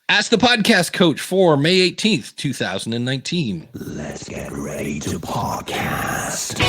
Ask the Podcast Coach for May 18th, 2019. Let's get ready to podcast.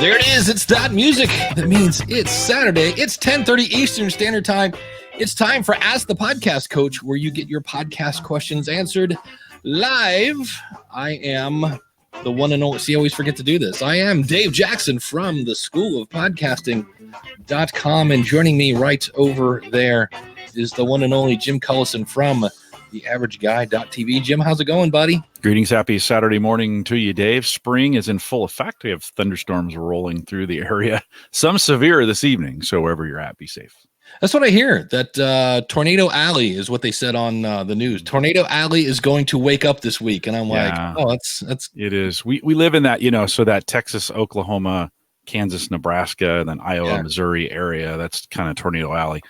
There it is. It's that music. That means it's Saturday. It's 10:30 Eastern Standard Time. It's time for Ask the Podcast Coach, where you get your podcast questions answered live. I am the one and only. See, I always forget to do this. I am Dave Jackson from the School of Podcasting.com, and joining me right over there is the one and only Jim Cullison from theaverageguy.tv. Jim, how's it going, buddy? Greetings. Happy Saturday morning to you, Dave. Spring is in full effect. We have thunderstorms rolling through the area, some severe this evening. So wherever you're at, be safe. That's what I hear. That Tornado Alley is what they said on the news. Tornado Alley is going to wake up this week, and I'm like, oh, that's it is. We live in that, so that Texas, Oklahoma, Kansas, Nebraska, and then Iowa, Missouri area. That's kind of Tornado Alley.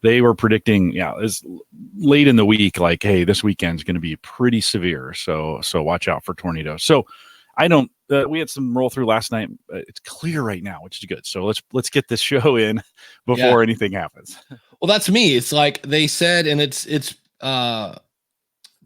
They were predicting, it's late in the week, like, hey, this weekend's going to be pretty severe. So watch out for tornadoes. So we had some roll through last night. It's clear right now, which is good. So let's get this show in before anything happens. Well, that's me. It's like they said, and it's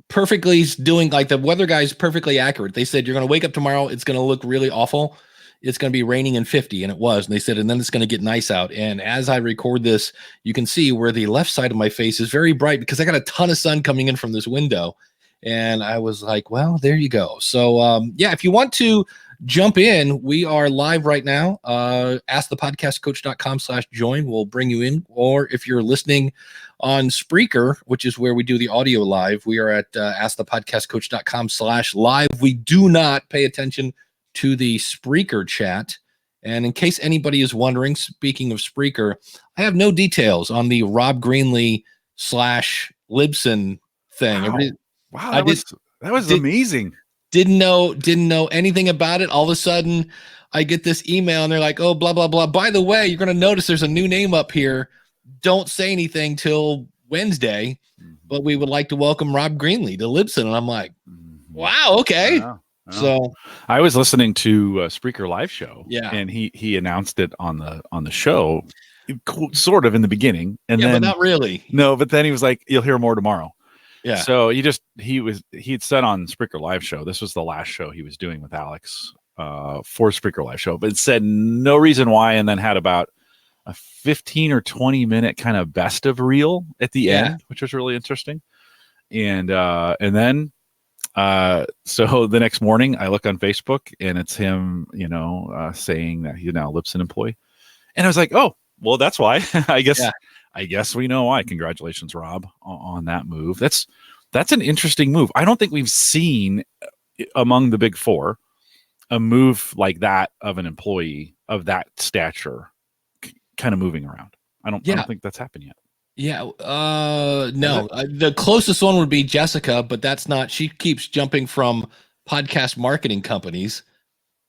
perfectly doing, like, the weather guy is perfectly accurate. They said, you're going to wake up tomorrow. It's going to look really awful. It's going to be raining and 50, and it was. And they said, and then it's going to get nice out. And as I record this, you can see where the left side of my face is very bright because I got a ton of sun coming in from this window. And I was like, well, there you go. So, if you want to jump in, we are live right now. AskThePodcastCoach.com/join. We'll bring you in. Or if you're listening on Spreaker, which is where we do the audio live, we are at AskThePodcastCoach.com/live. We do not pay attention to the Spreaker chat. And in case anybody is wondering, speaking of Spreaker, I have no details on the Rob Greenlee /Libsyn thing. Wow, that was amazing. Didn't know anything about it. All of a sudden, I get this email and they're like, oh, blah, blah, blah. By the way, you're going to notice there's a new name up here. Don't say anything till Wednesday, but we would like to welcome Rob Greenlee to Libsyn. And I'm like, wow, okay. Wow. So I was listening to a Spreaker live show, and he announced it on the show, sort of in the beginning, and then but not really. No, but then he was like, "You'll hear more tomorrow." Yeah. So he'd said on Spreaker live show, this was the last show he was doing with Alex for Spreaker live show, but it said no reason why, and then had about a 15 or 20 minute kind of best of reel at the end, which was really interesting, and then. So the next morning I look on Facebook and it's him, saying that he's now a Libsyn employee. And I was like, oh, well, that's why. I guess we know why. Congratulations, Rob, on that move. That's an interesting move. I don't think we've seen among the big four a move like that of an employee of that stature kind of moving around. I don't think that's happened yet. Yeah. No, the closest one would be Jessica, but that's not, she keeps jumping from podcast marketing companies.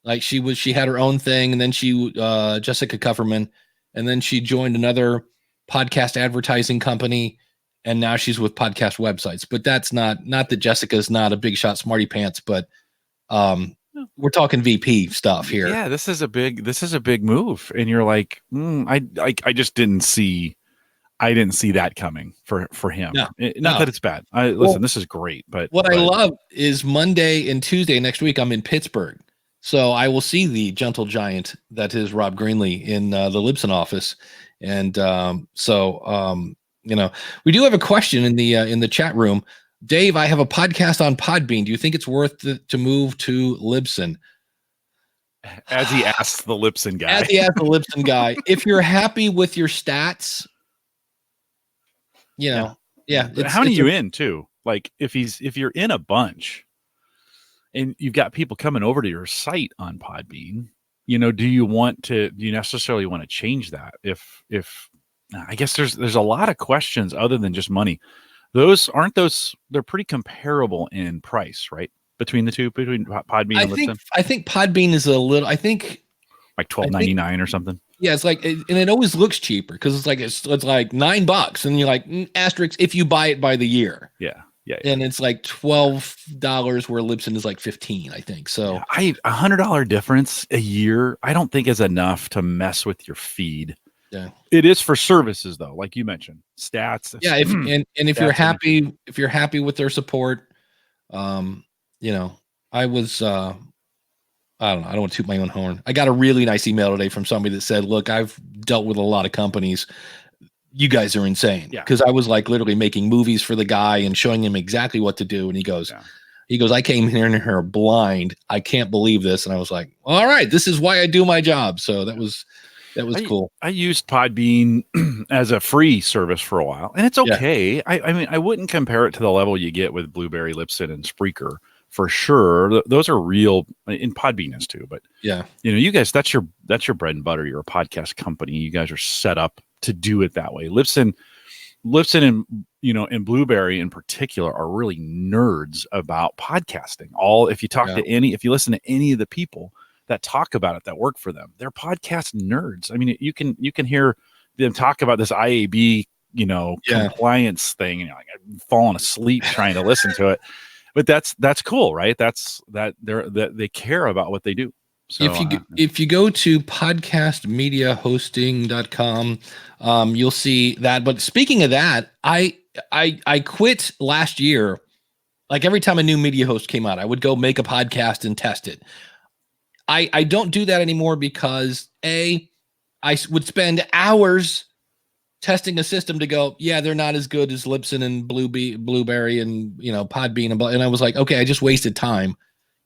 Like she had her own thing, and then Jessica Kufferman, and then she joined another podcast advertising company, and now she's with podcast websites. But that's not that Jessica's not a big shot smarty pants, but we're talking VP stuff here. Yeah, this is a big move. And you're like, I just didn't see that coming for him. Not that it's bad. This is great, but I love is Monday and Tuesday next week I'm in Pittsburgh, so I will see the gentle giant that is Rob Greenlee in the Libsyn office, and we do have a question in the chat room. Dave, I have a podcast on Podbean. Do you think it's worth to move to Libsyn? As he asked the Libsyn guy. If you're happy with your stats. How many you in too? Like if you're in a bunch and you've got people coming over to your site on Podbean, do you necessarily want to change that? If I guess there's a lot of questions other than just money. They're pretty comparable in price, right? Between the two, between Podbean and Libsyn. I think Podbean is like $12.99 or something. Yeah, it's like, and it always looks cheaper because it's like $9, and you're like asterisk if you buy it by the year. Yeah. And it's like $12 where Libsyn is like $15, I think. So $100 difference a year, I don't think is enough to mess with your feed. Yeah. It is for services though, like you mentioned, stats. Yeah. If you're Stats happy with their support, you know, I was, I don't know. I don't want to toot my own horn. I got a really nice email today from somebody that said, look, I've dealt with a lot of companies. You guys are insane. Yeah. Cause I was like literally making movies for the guy and showing him exactly what to do. And he goes, I came here blind. I can't believe this. And I was like, all right, this is why I do my job. So that was cool. I used Podbean as a free service for a while, and it's okay. I mean, I wouldn't compare it to the level you get with Blueberry, Libsyn, and Spreaker for sure. Those are real, and Podbean is too. But yeah, you guys, that's your bread and butter. You're a podcast company. You guys are set up to do it that way. Libsyn, and and Blueberry in particular are really nerds about podcasting. If you listen to any of the people that talk about it, that work for them, they're podcast nerds. I mean, you can hear them talk about this IAB, compliance thing, and you're like, I'm falling asleep trying to listen to it. But that's cool, right? They care about what they do. So if you go to podcastmediahosting.com, you'll see that. But speaking of that, I quit last year. Like every time a new media host came out, I would go make a podcast and test it. I don't do that anymore because I would spend hours testing a system to go, yeah, they're not as good as Libsyn and Blueberry and Podbean and I was like, okay, I just wasted time,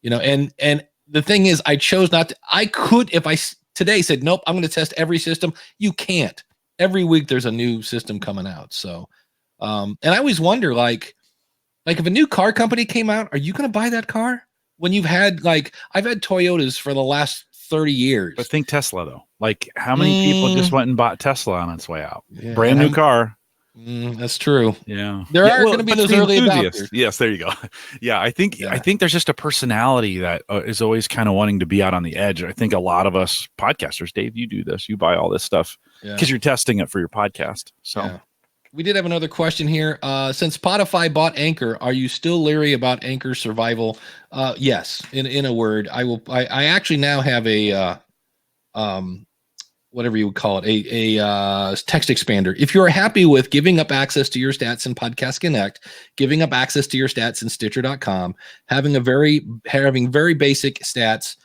and the thing is, I chose not to. I could, if I today said, nope, I'm going to test every system. You can't. Every week there's a new system coming out. So, and I always wonder, like if a new car company came out, are you going to buy that car? When you've had I've had Toyotas for the last 30 years. But think Tesla though. Like how many people just went and bought Tesla on its way out? Yeah, brand new car. That's true. Yeah. There are going to be those early adopters. Yes, there you go. Yeah, I think there's just a personality that is always kind of wanting to be out on the edge. I think a lot of us podcasters, Dave, you do this. You buy all this stuff because you're testing it for your podcast. So. Yeah. We did have another question here. Since Spotify bought Anchor, are you still leery about Anchor's survival? Yes, in a word, I will. I actually now have a whatever you would call it, a text expander. If you're happy with giving up access to your stats in Podcast Connect, giving up access to your stats in Stitcher.com, having very basic stats,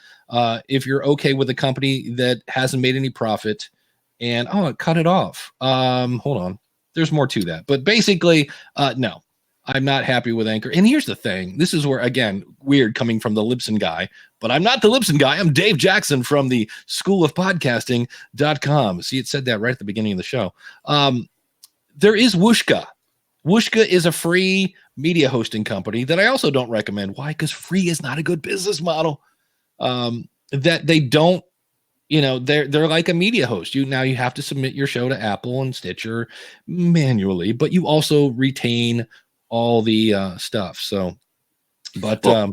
if you're okay with a company that hasn't made any profit, and it cut it off. Hold on. There's more to that, but basically, no, I'm not happy with Anchor. And here's the thing. This is where, again, weird coming from the Libsyn guy, but I'm not the Libsyn guy. I'm Dave Jackson from the schoolofpodcasting.com. See, it said that right at the beginning of the show. There is Whooshka. Whooshka is a free media hosting company that I also don't recommend. Why? Because free is not a good business model. That they don't, they're like a media host. You have to submit your show to Apple and Stitcher manually, but you also retain all the stuff. So, but I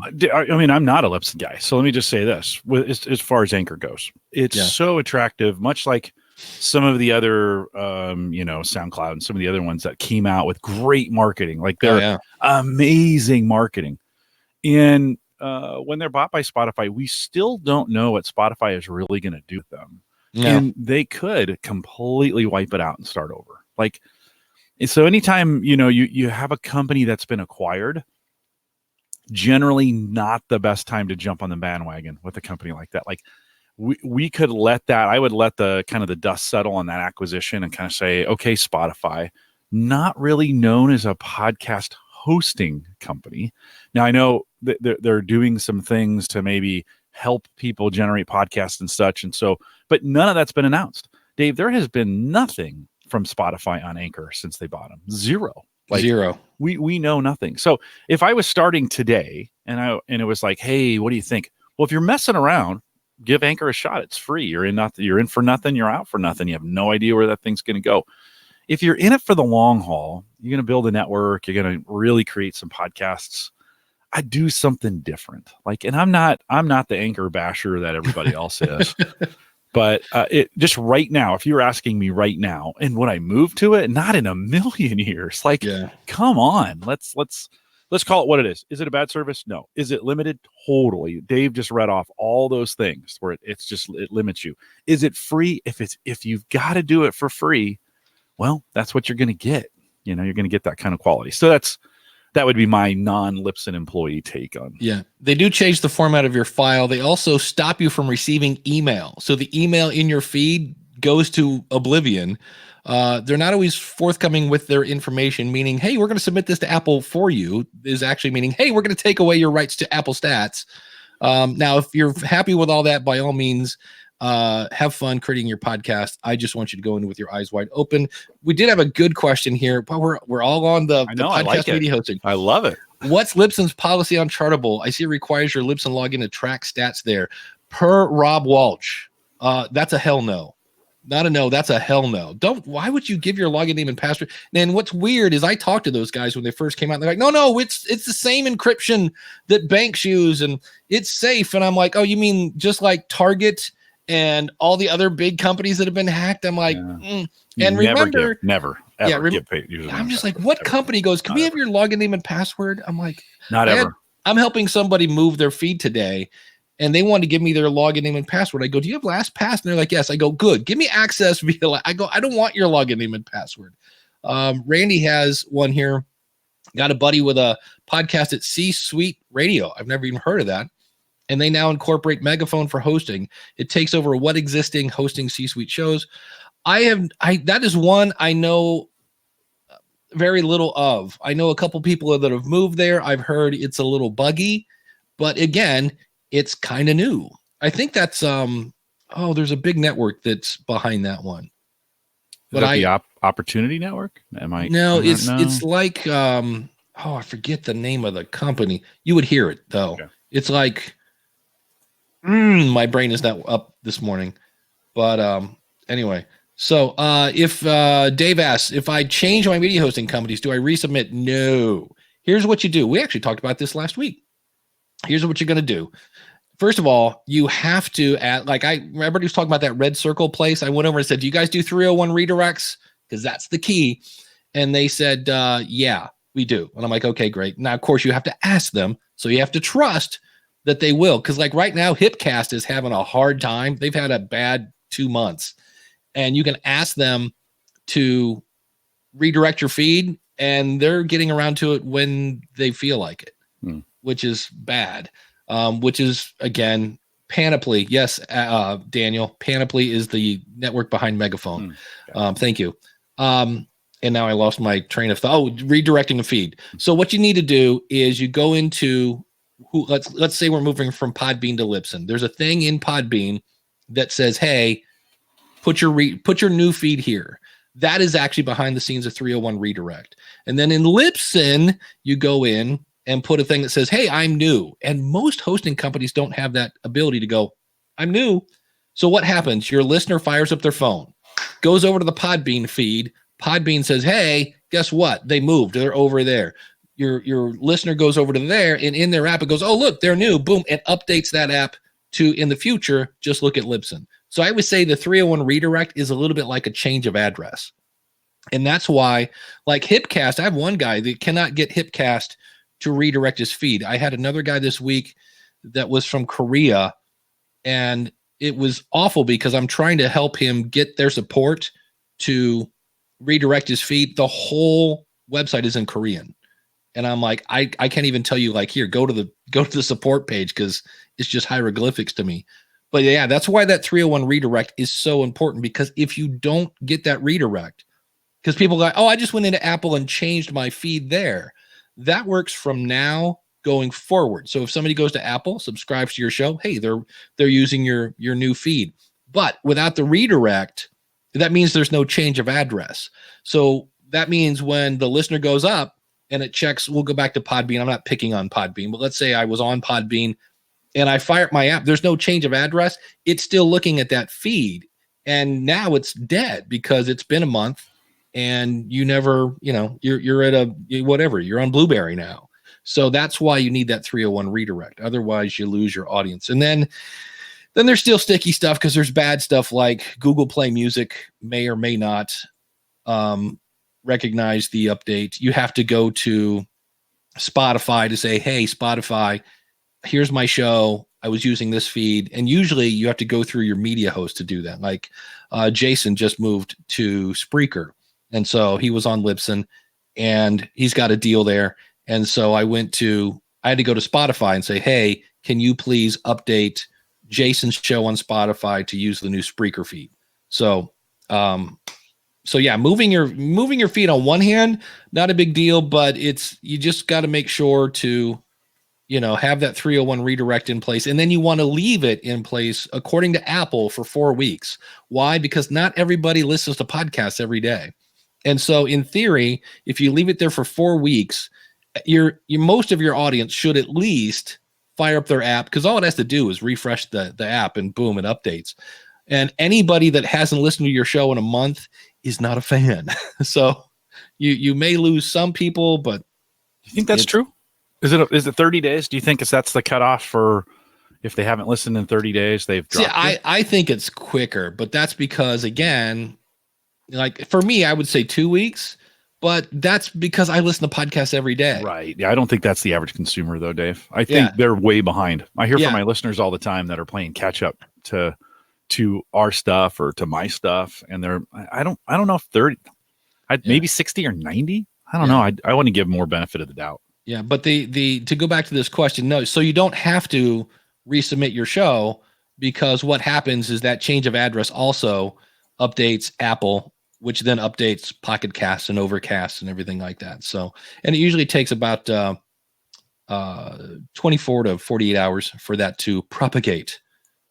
mean, I'm not a Libsyn guy, so let me just say this: as far as Anchor goes, it's so attractive, much like some of the other, SoundCloud and some of the other ones that came out with great marketing, like they're amazing marketing. And when they're bought by Spotify, we still don't know what Spotify is really going to do with them. Yeah. And they could completely wipe it out and start over. So anytime, you have a company that's been acquired, generally not the best time to jump on the bandwagon with a company like that. We could I would let the kind of the dust settle on that acquisition and kind of say, okay, Spotify, not really known as a podcast hosting company. Now I know that they're doing some things to maybe help people generate podcasts and such. And so, but none of that's been announced. Dave, there has been nothing from Spotify on Anchor since they bought them. Zero. Zero. We know nothing. So if I was starting today and it was like, hey, what do you think? Well, if you're messing around, give Anchor a shot. It's free. You're in for nothing. You're out for nothing. You have no idea where that thing's going to go. If you're in it for the long haul, you're going to build a network. You're going to really create some podcasts. I do something different. And I'm not the Anchor basher that everybody else is. But it just right now, if you're asking me right now, and would I move to it? Not in a million years. Come on, let's let's call it what it is. Is it a bad service? No. Is it limited? Totally. Dave just read off all those things where it limits you. Is it free? If you've got to do it for free, well, that's what you're going to get. You're going to get that kind of quality. So that would be my non-Libsyn employee take on. Yeah, they do change the format of your file. They also stop you from receiving email. So the email in your feed goes to oblivion. They're not always forthcoming with their information, meaning, hey, we're going to submit this to Apple for you, is actually meaning, hey, we're going to take away your rights to Apple Stats. Now, if you're happy with all that, by all means, have fun creating your podcast. I just want you to go in with your eyes wide open. We did have a good question here, but we're all on the podcast media hosting. I love it. What's Libsyn's policy on Chartable? I see it requires your Libsyn login to track stats there. Per Rob Walsh, that's a hell no. Not a no, that's a hell no. Why would you give your login name and password? And what's weird is I talked to those guys when they first came out. And they're like, no, it's the same encryption that banks use and it's safe. And I'm like, oh, you mean just like Target and all the other big companies that have been hacked? I'm like, And never give paid. I'm just like, what company goes, can we have your login name and password? I'm like, not ever. I'm helping somebody move their feed today. And they wanted to give me their login name and password. I go, do you have LastPass? And they're like, yes. I go, good. Give me access via. I go, I don't want your login name and password. Randy has one here. Got a buddy with a podcast at C-Suite Radio. I've never even heard of that. And they now incorporate Megaphone for hosting. It takes over what existing hosting C-Suite shows. That is one I know very little of. I know a couple people that have moved there. I've heard it's a little buggy, but again, it's kind of new. I think that's there's a big network that's behind that one. But the Opportunity Network? It's like I forget the name of the company. You would hear it though. Okay. It's like my brain is not up this morning. But anyway, so if Dave asks if I change my media hosting companies, do I resubmit? No. Here's what you do. We actually talked about this last week. Here's what you're going to do. First of all, you have to add, like I remember he was talking about that red circle place. I went over and said, do you guys do 301 redirects? Because that's the key. And they said, yeah, we do. And I'm like, okay, great. Now, of course, you have to ask them. So you have to trust that they will. Because like right now, Hipcast is having a hard time. They've had a bad 2 months. And you can ask them to redirect your feed. And they're getting around to it when they feel like it, which is bad. Which is, again, Panoply. Yes, Daniel, Panoply is the network behind Megaphone. Thank you. And now I lost my train of thought. Oh, redirecting the feed. So what you need to do is you go into, let's say we're moving from Podbean to Libsyn. There's a thing in Podbean that says, hey, put your new feed here. That is actually behind the scenes of 301 redirect. And then in Libsyn, you go in and put a thing that says, hey, I'm new. And most hosting companies don't have that ability to go, I'm new. So what happens? Your listener fires up their phone, goes over to the Podbean feed. Podbean says, hey, guess what? They moved. They're over there. Your listener goes over to there, and in their app, it goes, oh, look, they're new. Boom. It updates that app to, in the future, just look at Libsyn. So I would say the 301 redirect is a little bit like a change of address. And that's why, like Hipcast, I have one guy that cannot get Hipcast to redirect his feed. I had another guy this week that was from Korea, and it was awful because I'm trying to help him get their support to redirect his feed. The whole website is in Korean. And I'm like, I can't even tell you, like, here, go to the support page because it's just hieroglyphics to me. But yeah, that's why that 301 redirect is so important, because if you don't get that redirect, because people go, oh, I just went into Apple and changed my feed there. That works from now going forward. So if somebody goes to Apple, subscribes to your show, hey, they're using your new feed. But without the redirect, that means there's no change of address. So that means when the listener goes up and it checks, we'll go back to Podbean. I'm not picking on Podbean, but let's say I was on Podbean and I fire up my app. There's no change of address. It's still looking at that feed. And now it's dead because it's been a month. And you never, you're at you're on Blueberry now. So that's why you need that 301 redirect. Otherwise you lose your audience. And then there's still sticky stuff, because there's bad stuff like Google Play Music may or may not recognize the update. You have to go to Spotify to say, hey, Spotify, here's my show. I was using this feed. And usually you have to go through your media host to do that. Like Jason just moved to Spreaker. And so he was on Libsyn and he's got a deal there. And so I had to go to Spotify and say, hey, can you please update Jason's show on Spotify to use the new Spreaker feed? So, yeah, moving your feed on one hand, not a big deal, but you just got to make sure to, have that 301 redirect in place. And then you want to leave it in place according to Apple for 4 weeks. Why? Because not everybody listens to podcasts every day. And so in theory, if you leave it there for 4 weeks, most of your audience should at least fire up their app, because all it has to do is refresh the app and boom, it updates. And anybody that hasn't listened to your show in a month is not a fan. So you may lose some people, but you think that's true? Is it 30 days? Do you think that's the cutoff for if they haven't listened in 30 days, they've dropped it? I think it's quicker, but that's because, again, like for me, I would say 2 weeks, but that's because I listen to podcasts every day. Right. Yeah. I don't think that's the average consumer though, Dave. I think they're way behind. I hear from my listeners all the time that are playing catch up to our stuff or to my stuff. And I don't know if 30, maybe 60 or 90. I don't know. I want to give more benefit of the doubt. Yeah. But to go back to this question, no. So you don't have to resubmit your show, because what happens is that change of address also updates Apple, which then updates Pocket Casts and Overcast and everything like that. So, and it usually takes about 24 to 48 hours for that to propagate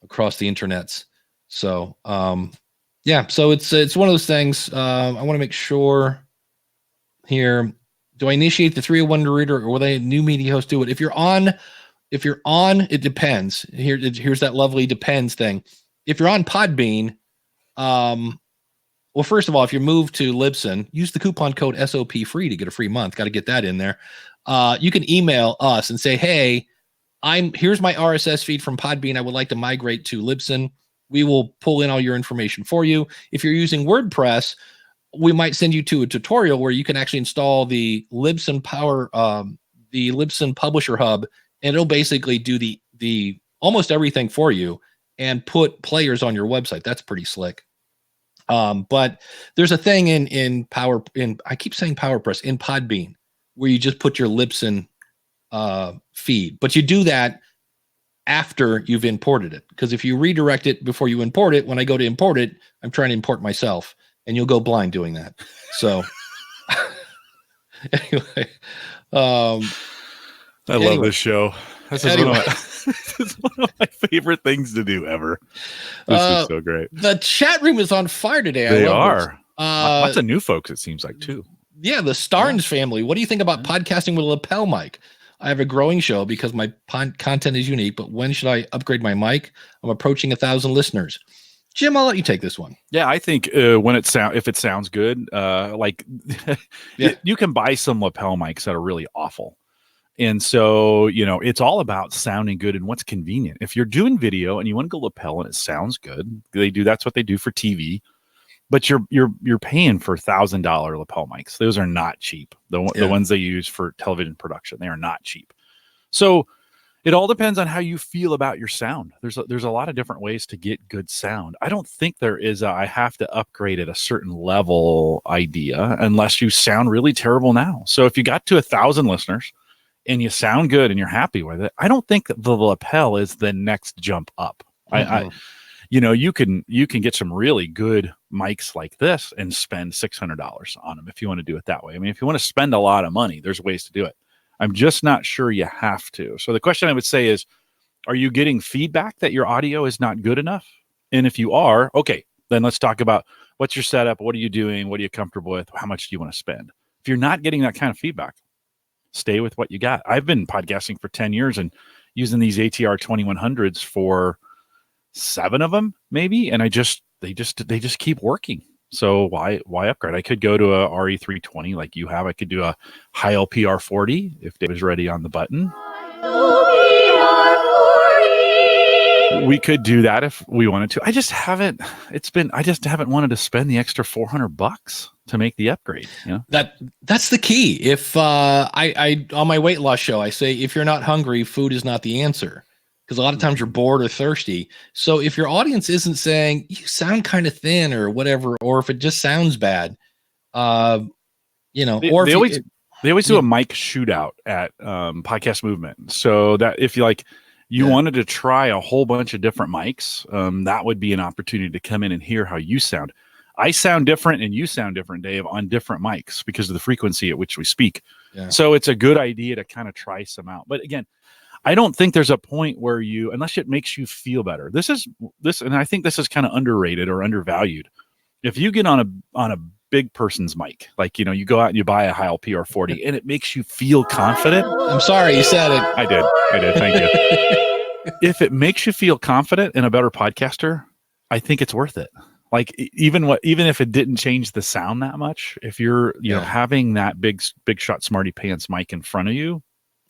across the internets. So, so it's one of those things. I want to make sure here. Do I initiate the 301 reader, or will a new media host do it? If you're on, it depends. Here's that lovely depends thing. If you're on Podbean, well, first of all, if you move to Libsyn, use the coupon code SOP free to get a free month. Got to get that in there. You can email us and say, hey, here's my RSS feed from Podbean. I would like to migrate to Libsyn. We will pull in all your information for you. If you're using WordPress, we might send you to a tutorial where you can actually install the Libsyn the Libsyn Publisher Hub, and it'll basically do the almost everything for you and put players on your website. That's pretty slick. But there's a thing I keep saying PowerPress in Podbean where you just put your Libsyn feed, but you do that after you've imported it. Because if you redirect it before you import it, when I go to import it, I'm trying to import myself, and you'll go blind doing that. So anyway, I love this show. This is one of my favorite things to do ever. This is so great. The chat room is on fire today. They are. Lots of new folks, it seems like, too. Yeah, the Starnes family. What do you think about podcasting with a lapel mic? I have a growing show because my content is unique, but when should I upgrade my mic? I'm approaching 1,000 listeners. Jim, I'll let you take this one. Yeah, I think if it sounds good, you can buy some lapel mics that are really awful. And so, it's all about sounding good and what's convenient. If you're doing video and you want to go lapel and it sounds good, that's what they do for TV. But you're paying for $1,000 lapel mics. Those are not cheap. The ones they use for television production, they are not cheap. So it all depends on how you feel about your sound. There's a lot of different ways to get good sound. I don't think there is I have to upgrade at a certain level idea unless you sound really terrible now. So if you got to 1,000 listeners and you sound good and you're happy with it, I don't think that the lapel is the next jump up. Mm-hmm. You can get some really good mics like this and spend $600 on them if you want to do it that way. I mean, if you want to spend a lot of money, there's ways to do it. I'm just not sure you have to. So the question I would say is, are you getting feedback that your audio is not good enough? And if you are, okay, then let's talk about what's your setup? What are you doing? What are you comfortable with? How much do you want to spend? If you're not getting that kind of feedback, stay with what you got. I've been podcasting for 10 years and using these ATR 2100s for 7 of them, maybe. And they just keep working. So why upgrade? I could go to a RE320 like you have. I could do a high LPR 40 if Dave is ready on the button. LPR 40. we could do that if we wanted to. I just haven't wanted to spend the extra $400 to make the upgrade. You know, that's the key. If I on my weight loss show, I say, if you're not hungry, food is not the answer. Because a lot of times you're bored or thirsty. So if your audience isn't saying you sound kind of thin or whatever, or if it just sounds bad, you know, they always do a mic shootout at Podcast Movement. So that if you wanted to try a whole bunch of different mics, that would be an opportunity to come in and hear how you sound. I sound different and you sound different, Dave, on different mics because of the frequency at which we speak. Yeah. So it's a good idea to kind of try some out. But again, I don't think there's a point where unless it makes you feel better. This, and I think this is kind of underrated or undervalued. If you get on a big person's mic, like, you know, you go out and you buy a Heil PR40 and it makes you feel confident. I'm sorry, you said it. I did. Thank you. If it makes you feel confident and a better podcaster, I think it's worth it. Like even if it didn't change the sound that much, if you're you know having that big shot smarty pants mic in front of you,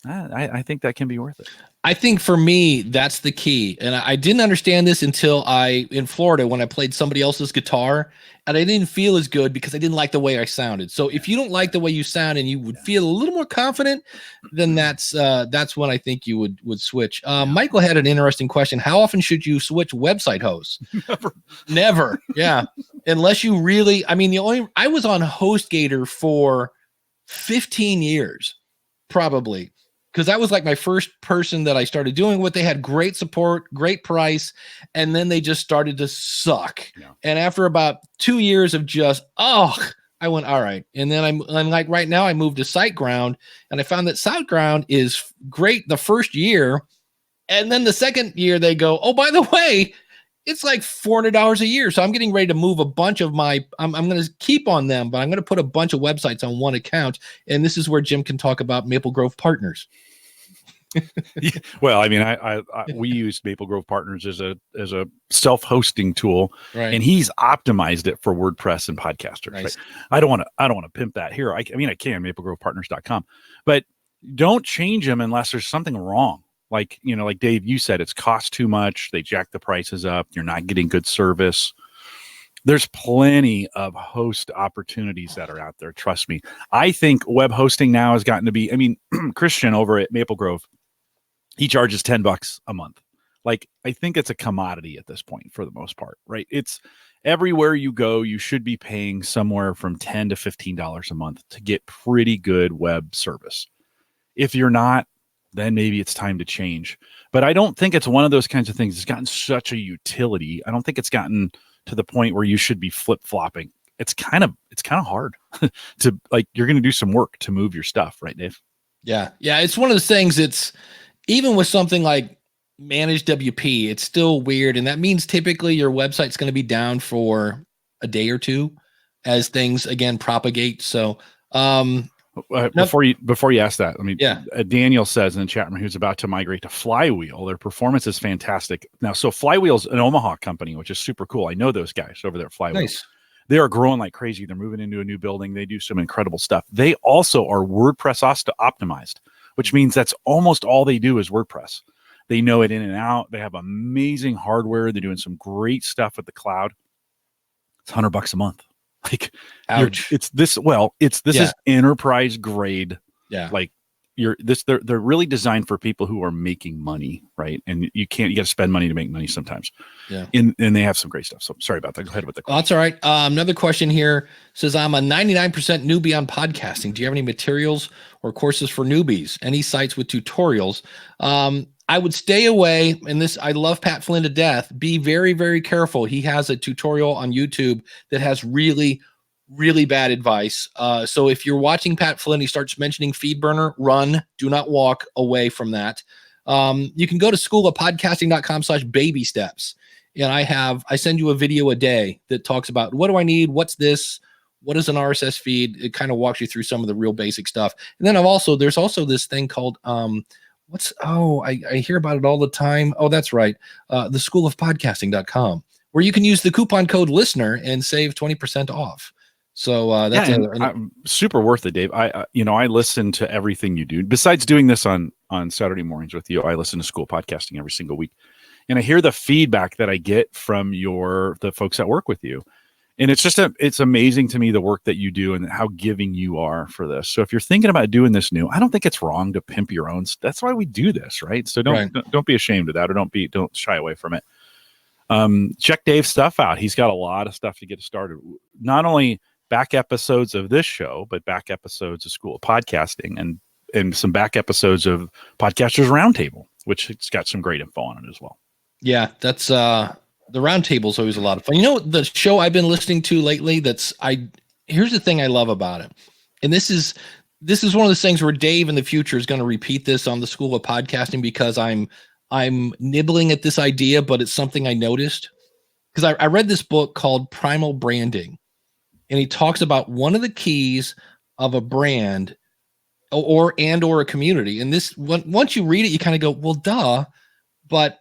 I think that can be worth it. I think for me, that's the key. And I didn't understand this until in Florida, when I played somebody else's guitar, and I didn't feel as good because I didn't like the way I sounded. So if you don't like the way you sound and you would feel a little more confident, then that's when I think you would switch. Michael had an interesting question. How often should you switch website hosts? Never. Yeah. Unless you really, I mean, I was on HostGator for 15 years, probably. Because that was like my first person that I started doing with. They had great support, great price, and then they just started to suck. Yeah. And after about 2 years of just, I went, all right. And then I'm like, right now I moved to SiteGround, and I found that SiteGround is great the first year. And then the second year they go, oh, by the way, it's like $400 a year. So I'm getting ready to move a bunch of I'm going to keep on them, but I'm going to put a bunch of websites on one account. And this is where Jim can talk about Maple Grove Partners. Yeah, well, I mean, we used Maple Grove Partners as a self-hosting tool, right. And he's optimized it for WordPress and podcasters. Nice. Right? I don't want to pimp that here. I mean, I can maplegrovepartners.com, but don't change them unless there's something wrong. Like, you know, like Dave, you said, it's cost too much. They jack the prices up. You're not getting good service. There's plenty of host opportunities that are out there. Trust me. I think web hosting now has gotten to be, I mean, Christian over at Maple Grove, he charges $10 a month. Like, I think it's a commodity at this point for the most part, right? It's everywhere you go, you should be paying somewhere from $10 to $15 a month to get pretty good web service. If you're not, then maybe it's time to change. But I don't think it's one of those kinds of things. It's gotten such a utility. I don't think it's gotten to the point where you should be flip-flopping. It's kind of hard to, like, you're going to do some work to move your stuff, right, Dave? Yeah. Yeah. It's one of those things. It's even with something like managed WP, it's still weird. And that means typically your website's going to be down for a day or two as things again propagate. So, before you ask that, I mean, Daniel says in the chat room who's about to migrate to Flywheel. Their performance is fantastic. Now, so Flywheel's an Omaha company, which is super cool. I know those guys over there at Flywheel. Nice. They are growing like crazy. They're moving into a new building. They do some incredible stuff. They also are WordPress optimized, which means that's almost all they do is WordPress. They know it in and out. They have amazing hardware. They're doing some great stuff with the cloud. It's $100 a month. Like, this is enterprise grade. Yeah. Like they're really designed for people who are making money, right? And you got to spend money to make money sometimes. Yeah. And they have some great stuff. So sorry about that. Go ahead with the question. Oh, that's all right. Another question here says, I'm a 99% newbie on podcasting. Do you have any materials or courses for newbies? Any sites with tutorials? I would stay away, and this, I love Pat Flynn to death. Be very, very careful. He has a tutorial on YouTube that has really, really bad advice. So if you're watching Pat Flynn, he starts mentioning FeedBurner, run, do not walk away from that. You can go to schoolofpodcasting.com/baby steps. And I send you a video a day that talks about what do I need? What's this? What is an RSS feed? It kind of walks you through some of the real basic stuff. And then there's also this thing called, I hear about it all the time. Oh, that's right. The schoolofpodcasting.com, where you can use the coupon code listener and save 20% off. So that's super worth it, Dave. I listen to everything you do. Besides doing this on Saturday mornings with you, I listen to School Podcasting every single week. and I hear the feedback that I get from the folks that work with you. And it's amazing to me the work that you do and how giving you are for this. So if you're thinking about doing this new, I don't think it's wrong to pimp your own. That's why we do this, right? So don't be ashamed of that, or don't shy away from it. Check Dave's stuff out. He's got a lot of stuff to get started. Not only back episodes of this show, but back episodes of School of Podcasting and some back episodes of Podcasters Roundtable, which it's got some great info on it as well. Yeah, that's the roundtable is always a lot of fun. You know, the show I've been listening to lately, here's the thing I love about it. And this is one of those things where Dave in the future is going to repeat this on the School of Podcasting, because I'm nibbling at this idea, but it's something I noticed because I read this book called Primal Branding, and he talks about one of the keys of a brand or a community. And this, once you read it, you kind of go, well, duh, but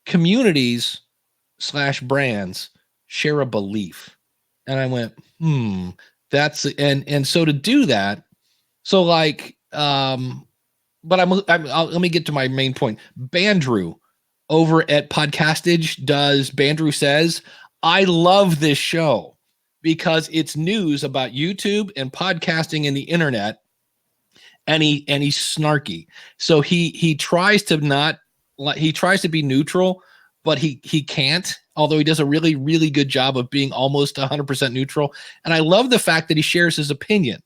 communities / brands share a belief. And I went, that's, and so to do that, so like, but let me get to my main point. Bandrew over at Podcastage does Bandrew Says. I love this show because it's news about YouTube and podcasting and the internet. And he's snarky. So he tries to be neutral, but he can't, although he does a really, really good job of being almost 100% neutral. And I love the fact that he shares his opinion.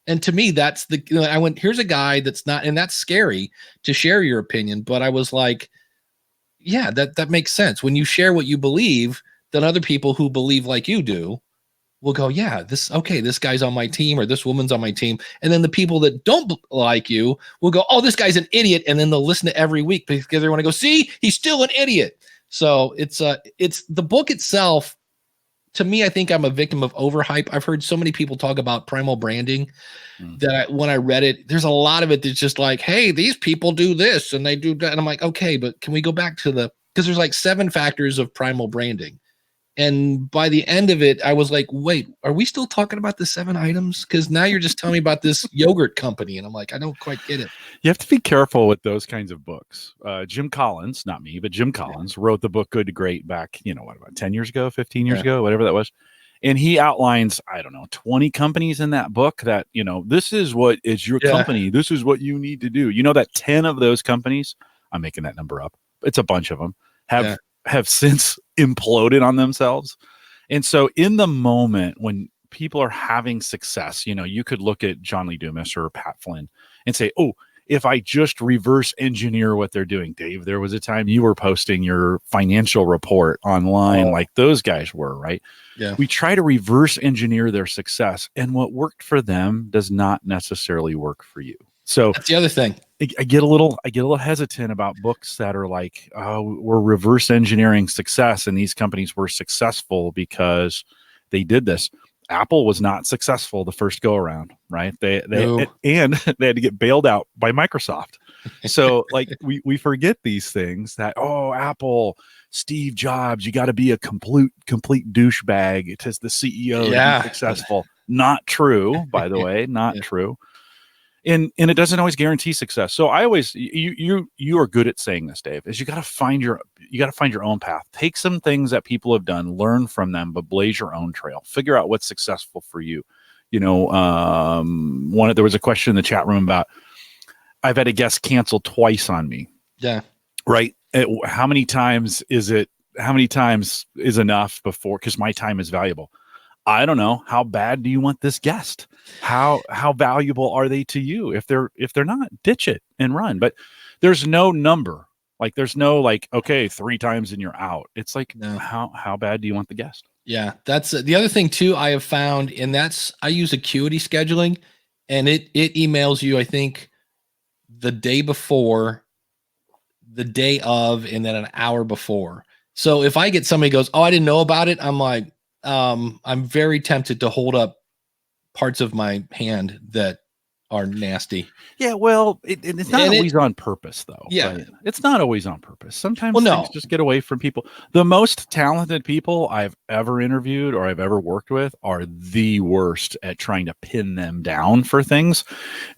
And to me, I went, here's a guy that's not, and that's scary to share your opinion. But I was like, yeah, that makes sense. When you share what you believe, then other people who believe like you do will go, yeah, this guy's on my team, or this woman's on my team. And then the people that don't like you will go, oh, this guy's an idiot. And then they'll listen to every week because they want to go, see, he's still an idiot. So it's the book itself. To me, I think I'm a victim of overhype. I've heard so many people talk about primal branding that when I read it, there's a lot of it that's just like, hey, these people do this and they do that. And I'm like, okay, but can we go back to because there's like 7 factors of primal branding. And by the end of it, I was like, wait, are we still talking about the 7 items? Because now you're just telling me about this yogurt company. And I'm like, I don't quite get it. You have to be careful with those kinds of books. Jim Collins, not me, but Jim Collins wrote the book Good to Great back, about 10 years ago, 15 years ago, whatever that was. And he outlines, 20 companies in that book that, this is what is your company. This is what you need to do. You know that 10 of those companies, I'm making that number up, it's a bunch of them, have since imploded on themselves. And so in the moment when people are having success, you could look at John Lee Dumas or Pat Flynn and say, oh, if I just reverse engineer what they're doing, Dave, there was a time you were posting your financial report online like those guys were, right? Yeah. We try to reverse engineer their success, and what worked for them does not necessarily work for you. So that's the other thing. I get a little hesitant about books that are like, oh, we're reverse engineering success, and these companies were successful because they did this. Apple was not successful the first go around, right? And they had to get bailed out by Microsoft. So like we forget these things that, Apple, Steve Jobs, you got to be a complete douchebag to the CEO to be successful. Not true, by the way, not true. And it doesn't always guarantee success. So I always, you are good at saying this, Dave, is you got to find your own path. Take some things that people have done, learn from them, but blaze your own trail. Figure out what's successful for you. There was a question in the chat room about, I've had a guest cancel twice on me. Yeah. Right. How many times is enough before? Because my time is valuable. I don't know. How bad do you want this guest? How valuable are they to you? If they're not, ditch it and run. But there's no number. Like there's no okay, 3 times and you're out. It's like, no. How bad do you want the guest? Yeah, that's the other thing too. I have found, and I use Acuity scheduling, and it emails you, I think, the day before, the day of, and then an hour before. So if I get somebody goes, oh, I didn't know about it, I'm like, I'm very tempted to hold up parts of my hand that are nasty. Yeah, well, it's not always on purpose, though. Yeah. Right? It's not always on purpose. Sometimes Well, things no. just get away from people. The most talented people I've ever interviewed or I've ever worked with are the worst at trying to pin them down for things.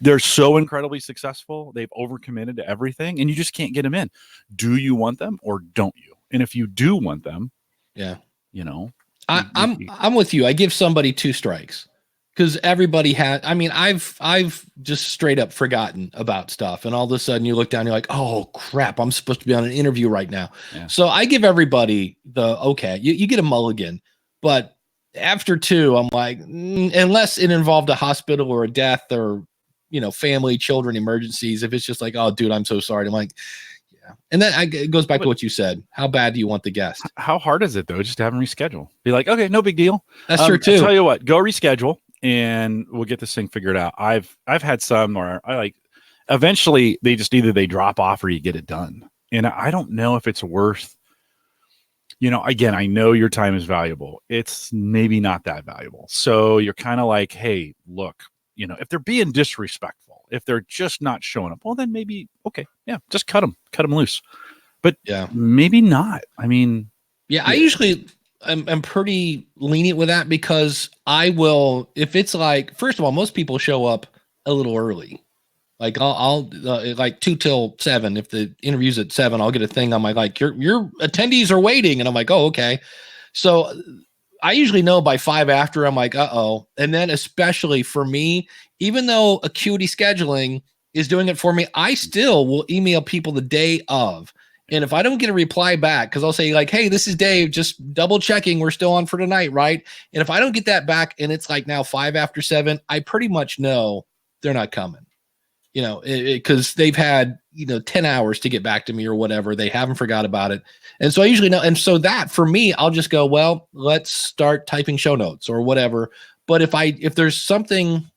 They're so incredibly successful. They've overcommitted to everything, and you just can't get them in. Do you want them or don't you? And if you do want them, yeah, you know, I'm with you. I give somebody 2 strikes. Because everybody had, I mean, I've just straight up forgotten about stuff. And all of a sudden you look down, you're like, oh crap, I'm supposed to be on an interview right now. Yeah. So I give everybody the, okay, you get a mulligan, but after 2, I'm like, unless it involved a hospital or a death or, family, children, emergencies. If it's just like, oh dude, I'm so sorry. I'm like, yeah. And then it goes back to what you said. How bad do you want the guest? How hard is it though? Just to have them reschedule. Be like, okay, no big deal. That's true too. I'll tell you what, go reschedule. And we'll get this thing figured out. I've had some where eventually they just either they drop off or you get it done. And I don't know if it's worth, again, I know your time is valuable. It's maybe not that valuable. So you're kind of like, hey, look, if they're being disrespectful, if they're just not showing up, well, then maybe, okay, yeah, just cut them loose. But yeah, maybe not. I mean, yeah. I usually... I'm pretty lenient with that because I will, if it's like, first of all, most people show up a little early. Like I'll like 2 till 7. If the interview's at 7, I'll get a thing on my, like, your attendees are waiting. And I'm like, oh, okay. So I usually know by 5 after, I'm like, uh-oh. And then especially for me, even though Acuity Scheduling is doing it for me, I still will email people the day of. And if I don't get a reply back, because I'll say like, hey, this is Dave, just double checking we're still on for tonight, right? And if I don't get that back and it's like now 5 after 7, I pretty much know they're not coming, because they've had, 10 hours to get back to me or whatever. They haven't forgot about it. And so I usually know. And so that for me, I'll just go, well, let's start typing show notes or whatever. But if there's something,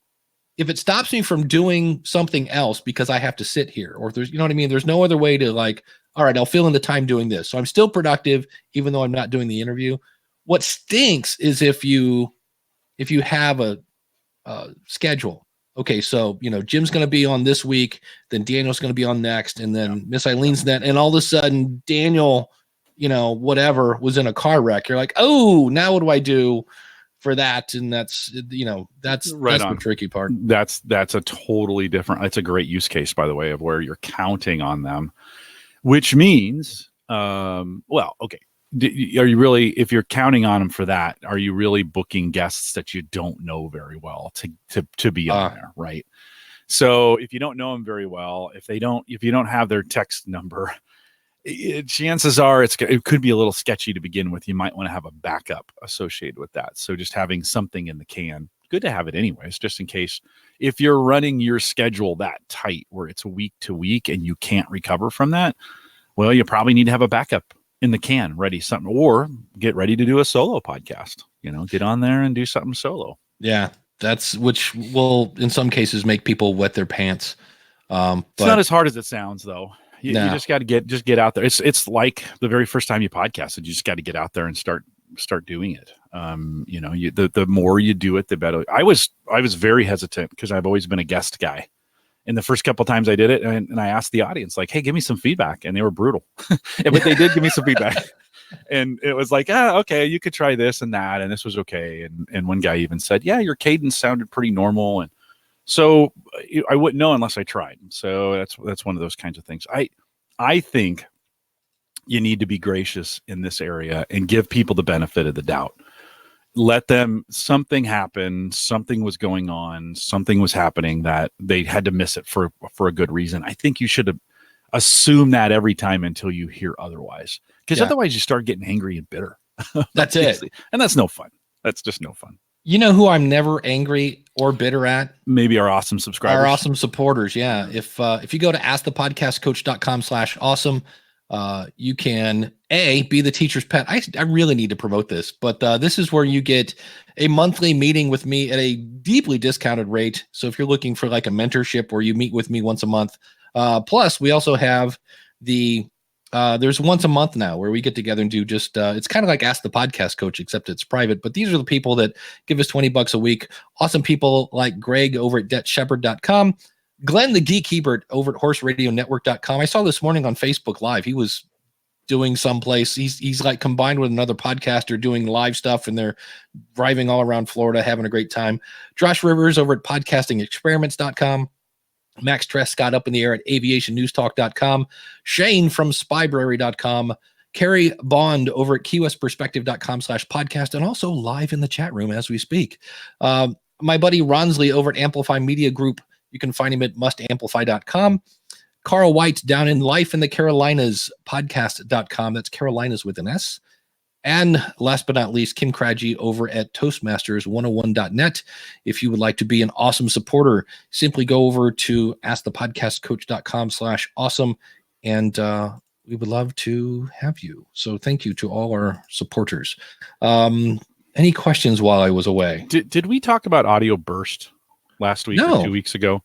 if it stops me from doing something else because I have to sit here, or if there's, you know what I mean? There's no other way to like, all right, I'll fill in the time doing this. So I'm still productive, even though I'm not doing the interview. What stinks is if you have a schedule. Okay, so, Jim's going to be on this week, then Daniel's going to be on next, and then Miss Eileen's that. And all of a sudden, Daniel, whatever, was in a car wreck. You're like, oh, now what do I do for that? And that's the tricky part. That's a totally different, it's a great use case, by the way, of where you're counting on them. Which means, well, okay. Are you really, if you're counting on them for that, are you really booking guests that you don't know very well to be on there, right? So if you don't know them very well, if you don't have their text number, chances are it could be a little sketchy to begin with. You might want to have a backup associated with that. So just having something in the can, good to have it anyways, just in case. If you're running your schedule that tight where it's week to week and you can't recover from that, well, you probably need to have a backup in the can ready, something, or get ready to do a solo podcast, get on there and do something solo. Yeah. Which will in some cases make people wet their pants. It's not as hard as it sounds though. You just got to get out there. It's like the very first time you podcasted, you just got to get out there and start doing it. The more you do it, the better. I was very hesitant because I've always been a guest guy. And the first couple of times I did it, and I asked the audience, like, hey, give me some feedback. And they were brutal. But they did give me some feedback. And it was like, okay, you could try this and that. And this was okay. And one guy even said, yeah, your cadence sounded pretty normal. And so I wouldn't know unless I tried. So that's one of those kinds of things. I think you need to be gracious in this area and give people the benefit of the doubt. Let them, something happened, something was going on, something was happening that they had to miss it for a good reason. I think you should assume that every time until you hear otherwise, because otherwise you start getting angry and bitter. That's it. And that's no fun. That's just no fun. You know who I'm never angry or bitter at? Maybe our awesome subscribers. Our awesome supporters. Yeah. If you go to askthepodcastcoach.com/awesome, you can be the teacher's pet. I really need to promote this, but this is where you get a monthly meeting with me at a deeply discounted rate. So if you're looking for like a mentorship where you meet with me once a month, plus we also have the There's once a month now where we get together and do just, it's kind of like Ask the Podcast Coach, except it's private. But these are the people that give us $20 a week. Awesome people like Greg over at debtshepherd.com. Glenn the Geek Hebert over at horseradionetwork.com. I saw this morning on Facebook Live. He was doing someplace. He's like combined with another podcaster doing live stuff, and they're driving all around Florida, having a great time. Josh Rivers over at podcastingexperiments.com. Max Trescott up in the air at aviationnewstalk.com. Shane from spybrary.com. Carrie Bond over at keywestperspective.com/podcast, and also live in the chat room as we speak. My buddy Ronsley over at Amplify Media Group. You can find him at mustamplify.com. Carl White down in Life in the Carolinas podcast.com. That's Carolinas with an S. And last but not least, Kim Craggy over at Toastmasters101.net. If you would like to be an awesome supporter, simply go over to askthepodcastcoach.com/awesome. And we would love to have you. So thank you to all our supporters. Any questions while I was away? Did we talk about Audioburst last week or 2 weeks ago?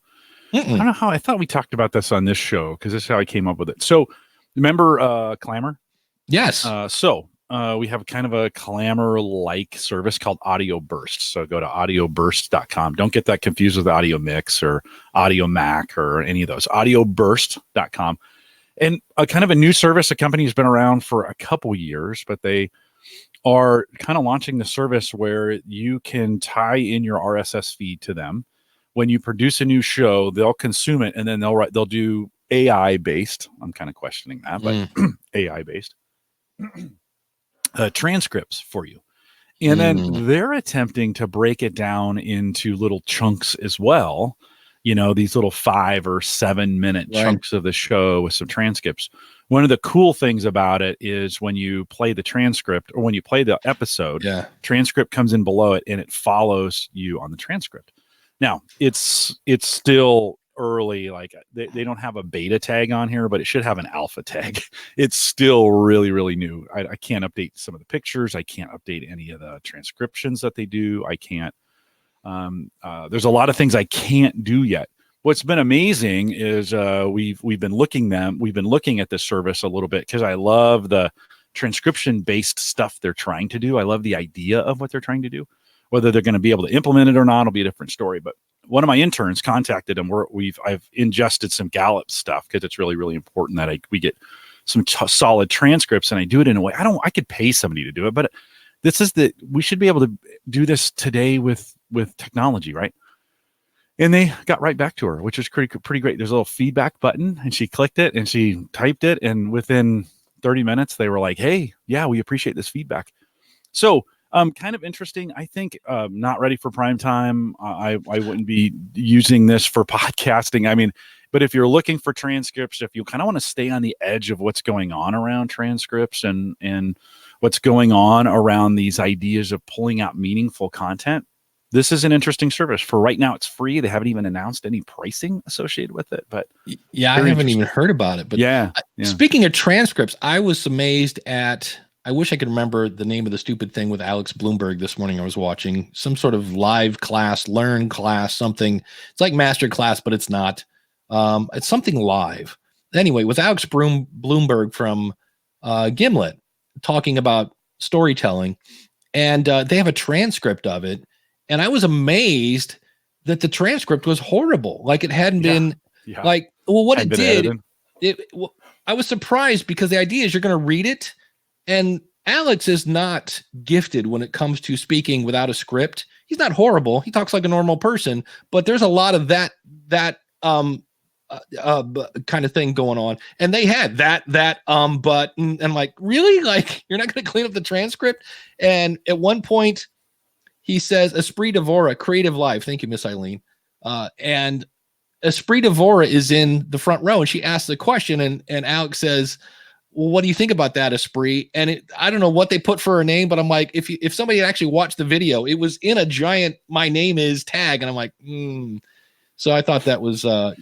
I don't know how. I thought we talked about this on this show because this is how I came up with it. So remember Clamor? Yes. We have kind of a Clamor-like service called Audioburst. So go to audioburst.com. Don't get that confused with Audio Mix or Audio Mac or any of those. Audioburst.com. And a kind of a new service. The company has been around for a couple years, but they are kind of launching the service where you can tie in your RSS feed to them. When you produce a new show, they'll consume it, and then they'll do AI-based. I'm kind of questioning that, but AI-based transcripts for you. And then they're attempting to break it down into little chunks as well. You know, these little 5 or 7 minute chunks of the show with some transcripts. One of the cool things about it is when you play the transcript or when you play the episode, transcript comes in below it and it follows you on the transcript. Now, it's still early. Like they don't have a beta tag on here, but it should have an alpha tag. It's still really, really new. I can't update some of the pictures. I can't update any of the transcriptions that they do. I can't. There's a lot of things I can't do yet. What's been amazing is we've been looking at this service a little bit because I love the transcription based stuff they're trying to do. I love the idea of what they're trying to do. Whether they're going to be able to implement it or not will be a different story. But one of my interns contacted them. I've ingested some Gallup stuff because it's really, really important that we get some solid transcripts, and I do it in a way I could pay somebody to do it, but we should be able to do this today with technology, right? And they got right back to her, which is pretty great. There's a little feedback button, and she clicked it and she typed it, and within 30 minutes they were like, "Hey, yeah, we appreciate this feedback." So. Kind of interesting. I think not ready for prime time. I wouldn't be using this for podcasting. I mean, but if you're looking for transcripts, if you kind of want to stay on the edge of what's going on around transcripts and what's going on around these ideas of pulling out meaningful content, this is an interesting service. For right now, it's free. They haven't even announced any pricing associated with it. But yeah, I haven't even heard about it. But yeah. Speaking of transcripts, I was amazed at. I wish I could remember the name of the stupid thing with Alex Bloomberg this morning. I was watching some sort of live class, learn class, something. It's like master class, but it's not. It's something live. Anyway, with Alex Bloomberg from Gimlet talking about storytelling, and they have a transcript of it. And I was amazed that the transcript was horrible. Like it hadn't been like, well, what it did, I was surprised because the idea is you're going to read it. And Alex is not gifted when it comes to speaking without a script. He's not horrible. He talks like a normal person, but there's a lot of that kind of thing going on. And they had but, and like, really? Like, you're not going to clean up the transcript? And at one point he says, Esprit Devora, Creative Live. Thank you, Miss Eileen. And Esprit Devora is in the front row, and she asks the question, and Alex says, well, what do you think about that, Esprit? And I don't know what they put for her name, but I'm like, if somebody had actually watched the video, it was in a giant "my name is" tag, and I'm like, So I thought that was Well,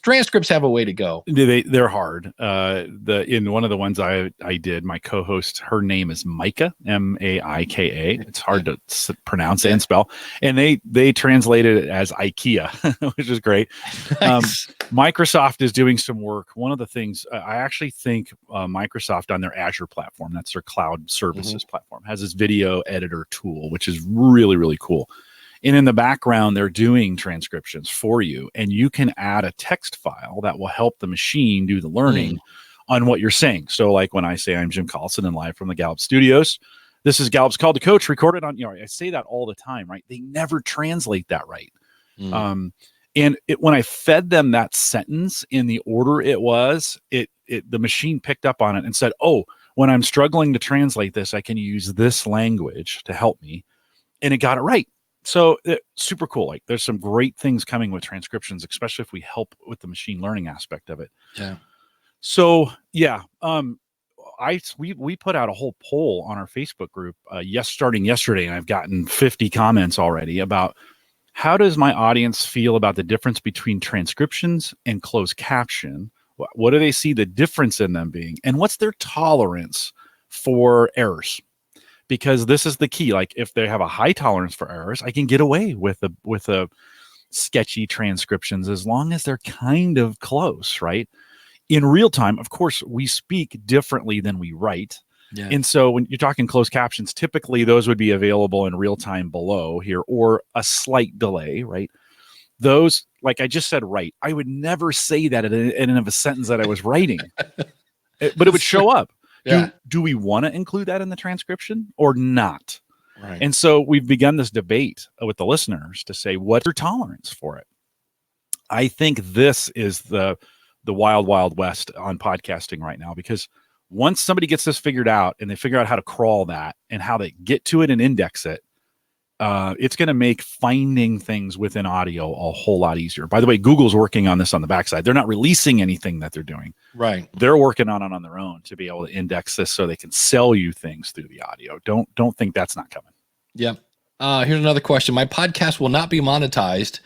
transcripts have a way to go. They're hard. In one of the ones I did, my co-host, her name is Micah, Maika. It's hard to pronounce and spell, and they translated it as IKEA, which is great. Nice. Microsoft is doing some work. One of the things I actually think Microsoft on their Azure platform, that's their cloud services platform, has this video editor tool, which is really, really cool. And in the background, they're doing transcriptions for you, and you can add a text file that will help the machine do the learning on what you're saying. So like when I say I'm Jim Collison and live from the Gallup studios, this is Gallup's Call to Coach recorded on, I say that all the time, right? They never translate that right. And when I fed them that sentence in the order it was, the machine picked up on it and said, oh, when I'm struggling to translate this, I can use this language to help me. And it got it right. So super cool. Like there's some great things coming with transcriptions, especially if we help with the machine learning aspect of it. Yeah. So yeah, we put out a whole poll on our Facebook group starting yesterday, and I've gotten 50 comments already about how does my audience feel about the difference between transcriptions and closed caption? What do they see the difference in them being, and what's their tolerance for errors? Because this is the key. Like if they have a high tolerance for errors, I can get away with a sketchy transcriptions as long as they're kind of close, right? In real time, of course, we speak differently than we write. Yeah. And so when you're talking closed captions, typically those would be available in real time below here or a slight delay, right? Those, like I just said, right. I would never say that in and of a sentence that I was writing, but it would show up. Yeah. Do we want to include that in the transcription or not? Right. And so we've begun this debate with the listeners to say, what's your tolerance for it? I think this is the wild, wild west on podcasting right now, because once somebody gets this figured out and they figure out how to crawl that and how they get to it and index it, it's going to make finding things within audio a whole lot easier. By the way, Google's working on this on the backside. They're not releasing anything that they're doing. Right. They're working on it on their own to be able to index this so they can sell you things through the audio. Don't think that's not coming. Yep. Here's another question. My podcast will not be monetized.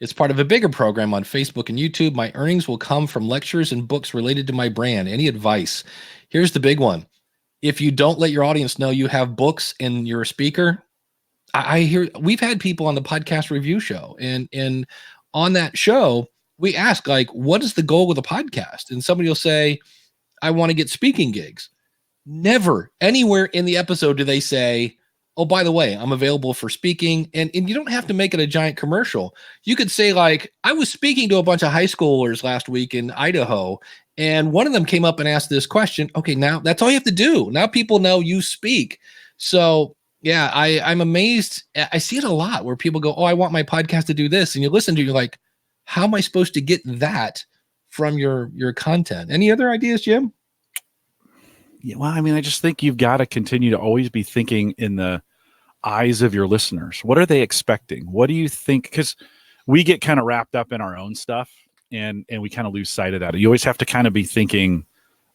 It's part of a bigger program on Facebook and YouTube. My earnings will come from lectures and books related to my brand. Any advice? Here's the big one. If you don't let your audience know you have books and you're a speaker, I hear we've had people on the podcast review show, and on that show, we ask, like, what is the goal of the podcast? And somebody will say, I want to get speaking gigs. Never anywhere in the episode do they say, oh, by the way, I'm available for speaking. And you don't have to make it a giant commercial. You could say, like, I was speaking to a bunch of high schoolers last week in Idaho, and one of them came up and asked this question. Okay, now that's all you have to do. Now people know you speak. So yeah, I'm amazed. I see it a lot where people go, oh, I want my podcast to do this. And you listen to it, you're like, how am I supposed to get that from your content? Any other ideas, Jim? Yeah, well, I mean, I just think you've got to continue to always be thinking in the eyes of your listeners. What are they expecting? What do you think? Because we get kind of wrapped up in our own stuff and we kind of lose sight of that. You always have to kind of be thinking,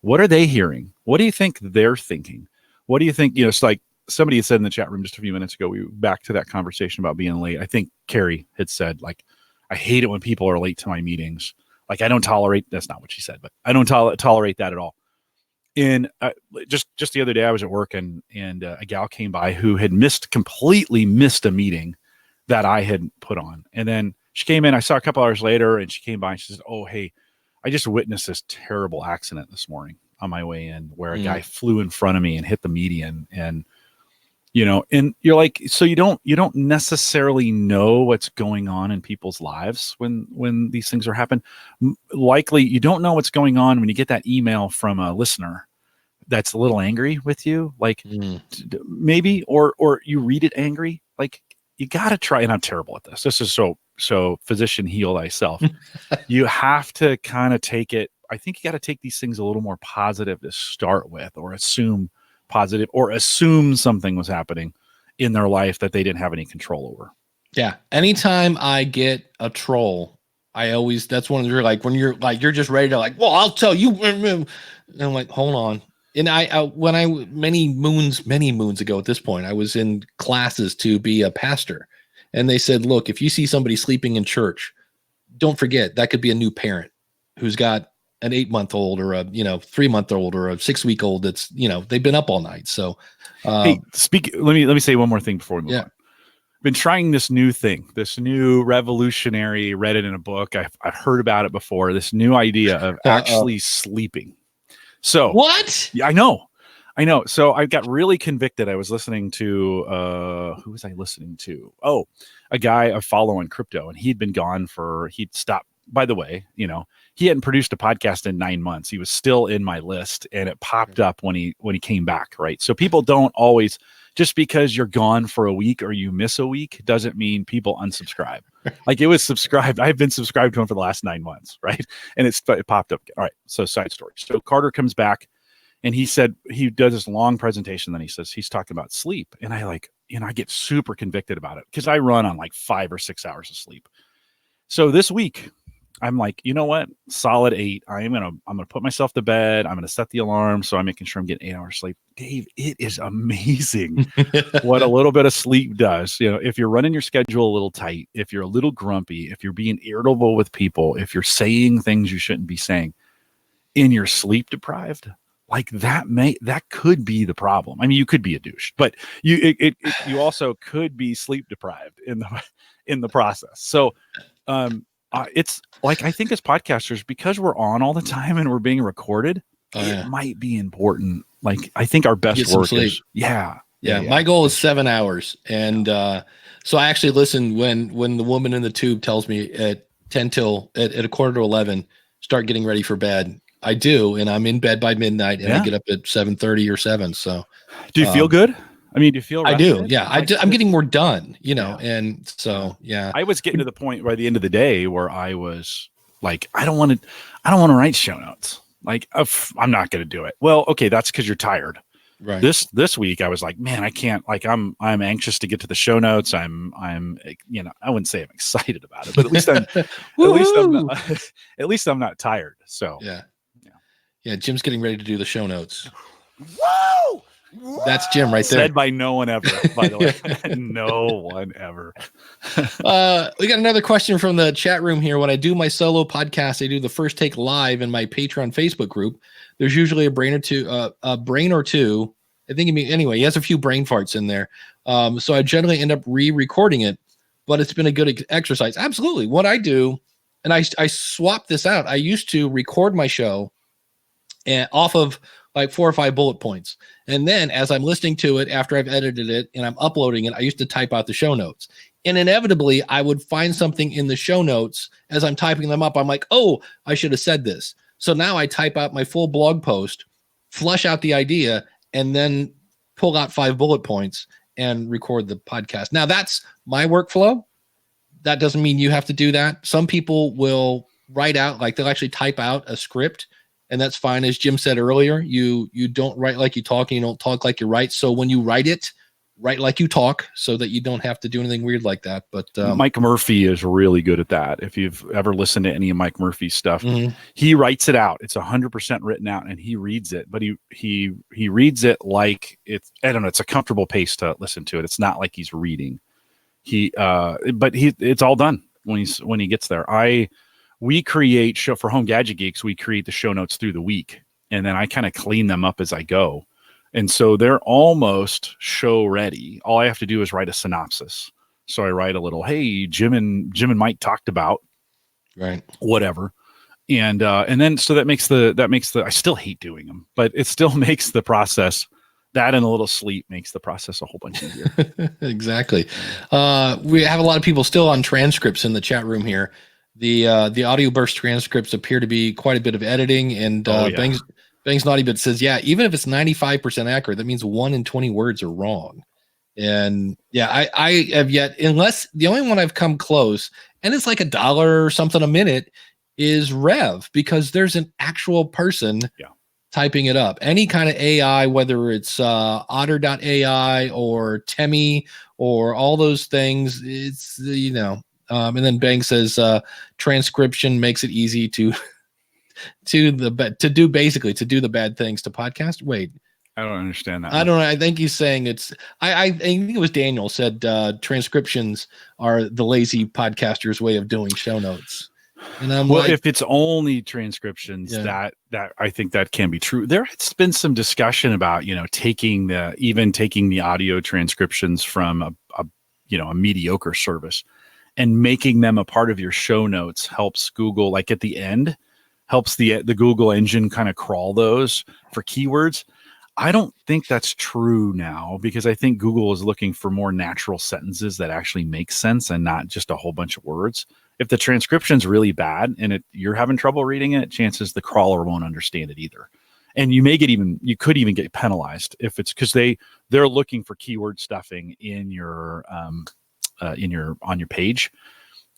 what are they hearing? What do you think they're thinking? What do you think? It's like, somebody had said in the chat room just a few minutes ago, we were back to that conversation about being late. I think Carrie had said, like, I hate it when people are late to my meetings. Like, I don't tolerate, that's not what she said, but I don't tolerate that at all. And just the other day I was at work and a gal came by who had completely missed a meeting that I had put on. And then she came in, I saw a couple hours later, and she came by and she says, oh, hey, I just witnessed this terrible accident this morning on my way in where a guy flew in front of me and hit the median. And and you're like, so you don't necessarily know what's going on in people's lives when these things are happening. Likely you don't know what's going on when you get that email from a listener that's a little angry with you, like maybe, or you read it angry. Like, you got to try, and I'm terrible at this. This is so physician heal thyself. You have to kind of take it. I think you got to take these things a little more positive to start with, or assume positive, or assume something was happening in their life that they didn't have any control over. Yeah. Anytime I get a troll, that's one of your, like, when you're like, you're just ready to, like, well, I'll tell you. And I'm like, hold on. And many moons ago at this point, I was in classes to be a pastor, and they said, look, if you see somebody sleeping in church, don't forget that could be a new parent who's got an 8-month-old or a 3-month-old or a 6-week-old that's they've been up all night. So hey, let me say one more thing before we move on. Been trying this new thing, this new revolutionary, read it in a book. I've heard about it before, this new idea of actually sleeping. So what? Yeah, I know. So I got really convicted. I was listening to who was I listening to? Oh, a guy I follow on crypto, and he'd stopped. By the way, he hadn't produced a podcast in 9 months. He was still in my list, and it popped up when he came back. Right. So people don't always, just because you're gone for a week or you miss a week doesn't mean people unsubscribe. Like, it was subscribed. I've been subscribed to him for the last 9 months. Right. And it popped up. All right. So side story. So Carter comes back, and he said, he does this long presentation. Then he says, he's talking about sleep. And I I get super convicted about it because I run on like 5 or 6 hours of sleep. So this week I'm like, you know what? Solid 8. I'm going to put myself to bed. I'm going to set the alarm. So I'm making sure I'm getting 8 hours sleep. Dave, it is amazing what a little bit of sleep does. If you're running your schedule a little tight, if you're a little grumpy, if you're being irritable with people, if you're saying things you shouldn't be saying, and you're sleep deprived, like that could be the problem. I mean, you could be a douche, but you also could be sleep deprived in the process. So it's like, I think as podcasters, because we're on all the time and we're being recorded, it might be important. Like, I think our best work is my goal is 7 hours, and so I actually listen when the woman in the tube tells me at 10 till at 11:15 start getting ready for bed. I do, and I'm in bed by midnight, and I get up at 7:30 or 7. So, do you feel good? I mean, do you feel rested? I do. Yeah, I'm getting more done. And so I was getting to the point by the end of the day where I was like, I don't want to write show notes. Like, I'm not going to do it. Well, okay, that's because you're tired. Right. This week I was like, man, I can't. Like, I'm anxious to get to the show notes. I'm I wouldn't say I'm excited about it, but at least I'm not tired. So yeah. Jim's getting ready to do the show notes. Whoa! That's Jim right there. Said by no one ever, by the way. No one ever. We got another question from the chat room here. When I do my solo podcast, I do the first take live in my Patreon Facebook group. There's usually a brain or two. I think anyway, he has a few brain farts in there. So I generally end up re-recording it, but it's been a good exercise. Absolutely. What I do, and I swapped this out. I used to record my show and off of like 4 or 5 bullet points. And then as I'm listening to it, after I've edited it and I'm uploading it, I used to type out the show notes. And inevitably, I would find something in the show notes as I'm typing them up. I'm like, oh, I should have said this. So now I type out my full blog post, flush out the idea, and then pull out 5 bullet points and record the podcast. Now, that's my workflow. That doesn't mean you have to do that. Some people will write out, like they'll actually type out a script, and that's fine. As Jim said earlier, you don't write like you talk, and you don't talk like you write. So when you write it, write like you talk so that you don't have to do anything weird like that. But Mike Murphy is really good at that. If you've ever listened to any of Mike Murphy's stuff, he writes it out. It's 100% written out, and he reads it, but he reads it like it's, I don't know, it's a comfortable pace to listen to it. It's not like he's reading. It's all done when he gets there. We create for Home Gadget Geeks, we create the show notes through the week, and then I kind of clean them up as I go. And so they're almost show ready. All I have to do is write a synopsis. So I write a little, hey, Jim and Mike talked about whatever. And then, so that makes the, I still hate doing them, but it still makes the process, that and a little sleep makes the process a whole bunch easier. Exactly. We have a lot of people still on transcripts in the chat room here. The Audioburst transcripts appear to be quite a bit of editing, and Bang's Naughty Bit says, yeah, even if it's 95% accurate, that means 1 in 20 words are wrong. And yeah, I have yet, unless the only one I've come close, and it's like $1 or something a minute, is Rev, because there's an actual person typing it up. Any kind of AI, whether it's otter.ai or Temi or all those things, it's, and then Bang says transcription makes it easy to do the bad things to podcast. Wait, I don't understand that. I don't know. I think he's saying it's, I think it was Daniel said transcriptions are the lazy podcaster's way of doing show notes. And I'm well, like, if it's only transcriptions, that I think that can be true. There has been some discussion about, taking the audio transcriptions from a mediocre service and making them a part of your show notes helps Google, like at the end, helps the Google engine kind of crawl those for keywords. I don't think that's true now, because I think Google is looking for more natural sentences that actually make sense and not just a whole bunch of words. If the transcription's really bad and you're having trouble reading it, chances the crawler won't understand it either. And you could even get penalized if it's because they're looking for keyword stuffing on your page.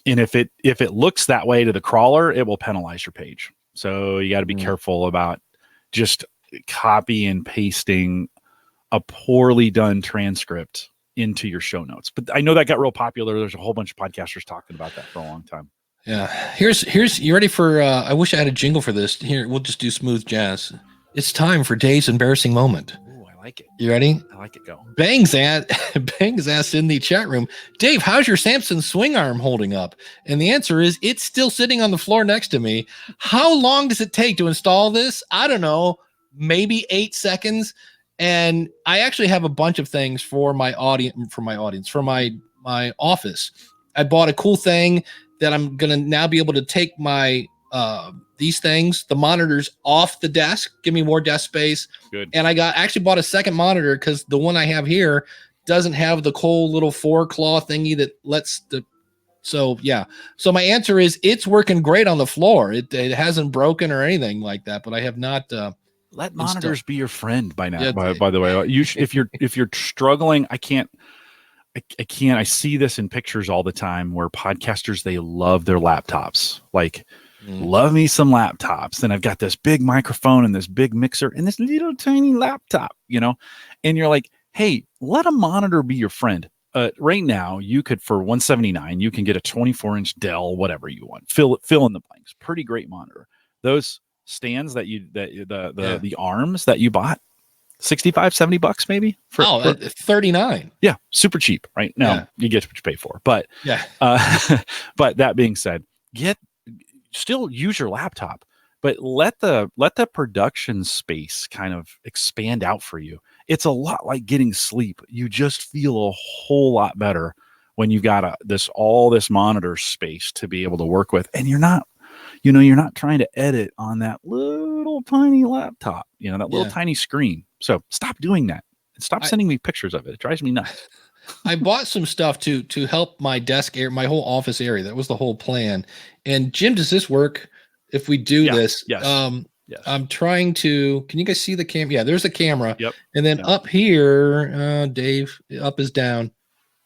And if it looks that way to the crawler, it will penalize your page. So you got to be careful about just copy and pasting a poorly done transcript into your show notes. But I know that got real popular. There's a whole bunch of podcasters talking about that for a long time. Yeah. Here's you ready for I wish I had a jingle for this. Here, we'll just do smooth jazz. It's time for Dave's embarrassing moment. Ooh, I like it. You ready? I like it. Go. Bangs asked in the chat room, Dave, how's your Samson swing arm holding up? And the answer is it's still sitting on the floor next to me. How long does it take to install this? I don't know. Maybe 8 seconds. And I actually have a bunch of things for my office. I bought a cool thing that I'm going to now be able to take my, these things, the monitors off the desk, give me more desk space. Good. And I actually bought a second monitor because the one I have here doesn't have the cool little 4-claw thingy that lets so my answer is it's working great on the floor. It hasn't broken or anything like that, but I have not, let monitors be your friend by now. Yeah, by the way, if you're struggling, I see this in pictures all the time where podcasters, they love their laptops. Like, love me some laptops. And I've got this big microphone and this big mixer and this little tiny laptop, and you're like, hey, let a monitor be your friend. Right now, you could, for $179, you can get a 24-inch Dell, whatever you want. Fill in the blanks. Pretty great monitor. Those stands the arms that you bought, $65-$70 maybe for 39. Yeah, super cheap right now. You get what you pay for. But but that being said, still use your laptop, but let the production space kind of expand out for you. It's a lot like getting sleep. You just feel a whole lot better when you've got all this monitor space to be able to work with, and you're not trying to edit on that little tiny laptop, that little tiny screen. So stop doing that. Stop sending me pictures of it. It drives me nuts. I bought some stuff to help my desk my whole office area. That was the whole plan. And Jim, does this work if we do this? Yes. Yes. I'm trying to, can you guys see the camera? Yeah, there's a camera. Yep. And then up here, Dave, up is down.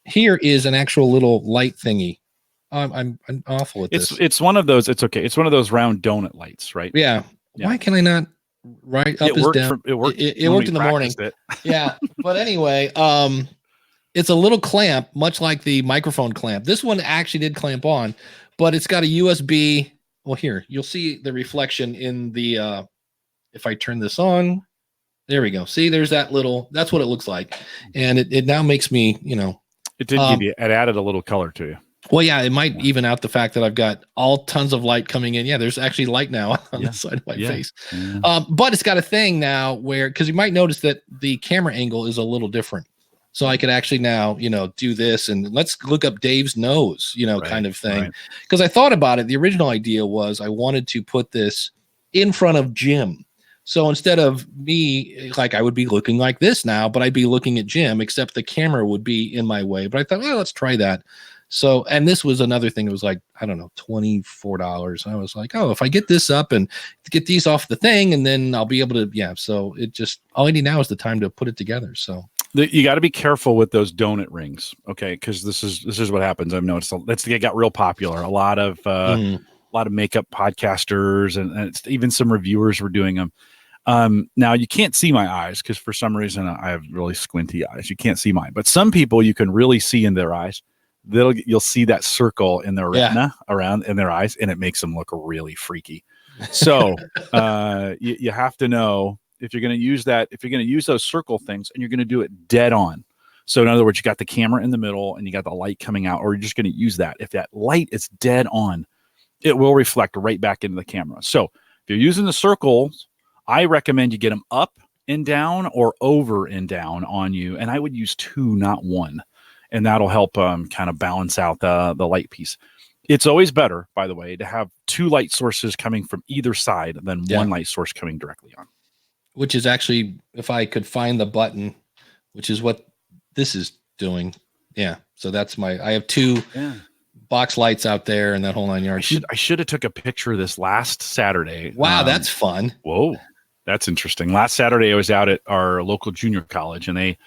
Here is an actual little light thingy. I'm awful at this. It's one of those. It's okay. It's one of those round donut lights, right? Yeah. Why can I not? Right up is down. It worked. It worked in the morning. Yeah. But anyway, it's a little clamp, much like the microphone clamp. This one actually did clamp on, but it's got a USB. Well, here you'll see the reflection in the. If I turn this on, there we go. See, there's that little. That's what it looks like, and it now makes me, It did give you. It added a little color to you. Well, yeah, it might even out the fact that I've got all tons of light coming in. Yeah, there's actually light now on the side of my face. Yeah. But it's got a thing now where, because you might notice that the camera angle is a little different. So I could actually now, do this and let's look up Dave's nose, kind of thing. Because I thought about it. The original idea was I wanted to put this in front of Jim. So instead of me, I would be looking like this now, but I'd be looking at Jim, except the camera would be in my way. But I thought, well, let's try that. So, and this was another thing. It was like, I don't know, $24. And I was like, oh, if I get this up and get these off the thing, and then I'll be able to, So it just, all I need now is the time to put it together. So you got to be careful with those donut rings. Okay. Cause this is what happens. I've noticed it got real popular. A lot of makeup podcasters and even some reviewers were doing them. Now you can't see my eyes because for some reason I have really squinty eyes. You can't see mine, but some people you can really see in their eyes. You'll see that circle in their retina around in their eyes, and it makes them look really freaky. So you have to know if you're going to use that, if you're going to use those circle things, and you're going to do it dead on. So in other words, you got the camera in the middle and you got the light coming out, or you're just going to use that. If that light is dead on, it will reflect right back into the camera. So if you're using the circles, I recommend you get them up and down or over and down on you. And I would use 2, not 1. And that'll help kind of balance out the light piece. It's always better, by the way, to have 2 light sources coming from either side than one light source coming directly on. Which is actually, if I could find the button, which is what this is doing. Yeah. So that's I have 2 box lights out there and that whole 9 yards. I should have took a picture of this last Saturday. Wow, that's fun. Whoa, that's interesting. Last Saturday, I was out at our local junior college, and they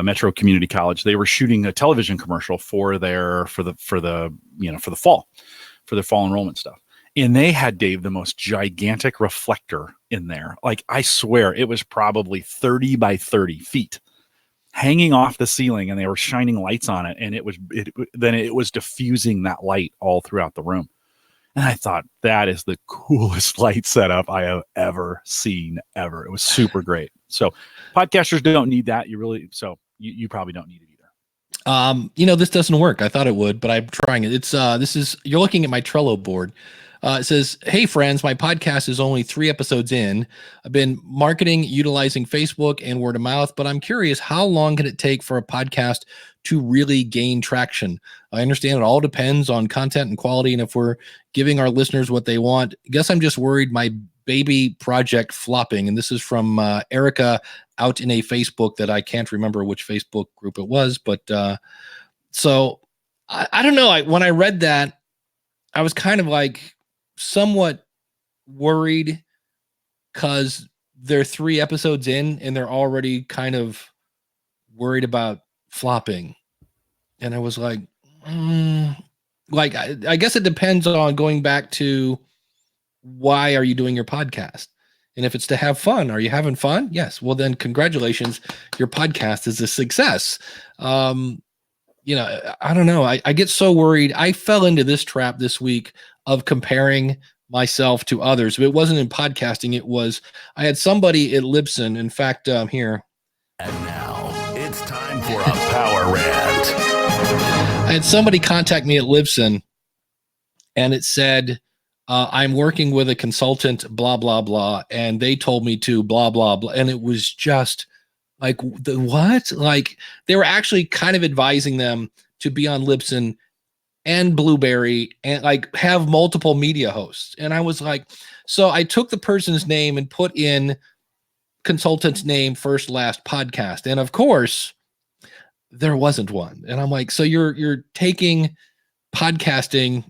Metro Community College. They were shooting a television commercial for their fall enrollment stuff. And they had, Dave, the most gigantic reflector in there. Like, I swear it was probably 30 by 30 feet hanging off the ceiling, and they were shining lights on it. And it was diffusing that light all throughout the room. And I thought, that is the coolest light setup I have ever seen ever. It was super great. So podcasters don't need that. You probably don't need it either. This doesn't work. I thought it would, but I'm trying it. You're looking at my Trello board. It says, "Hey friends, my podcast is only 3 episodes in. I've been marketing utilizing Facebook and word of mouth, but I'm curious, how long can it take for a podcast to really gain traction? I understand it all depends on content and quality, and if we're giving our listeners what they want, I guess I'm just worried my baby project flopping." And this is from Erica out in a Facebook that I can't remember which Facebook group it was, but so I don't know. When I read that, I was kind of like somewhat worried because they're 3 episodes in and they're already kind of worried about flopping. And I was like, I guess it depends on going back to why are you doing your podcast? And if it's to have fun, are you having fun? Yes. Well, then congratulations. Your podcast is a success. I don't know. I get so worried. I fell into this trap this week of comparing myself to others. But it wasn't in podcasting. I had somebody at Libsyn. In fact, here. And now it's time for a power rant. I had somebody contact me at Libsyn, and it said, I'm working with a consultant, blah, blah, blah. And they told me to blah, blah, blah. And it was just like, what? Like, they were actually kind of advising them to be on Libsyn and Blueberry and like have multiple media hosts. And I was like, so I took the person's name and put in consultant's name, first, last podcast. And of course, there wasn't one. And I'm like, so you're taking podcasting,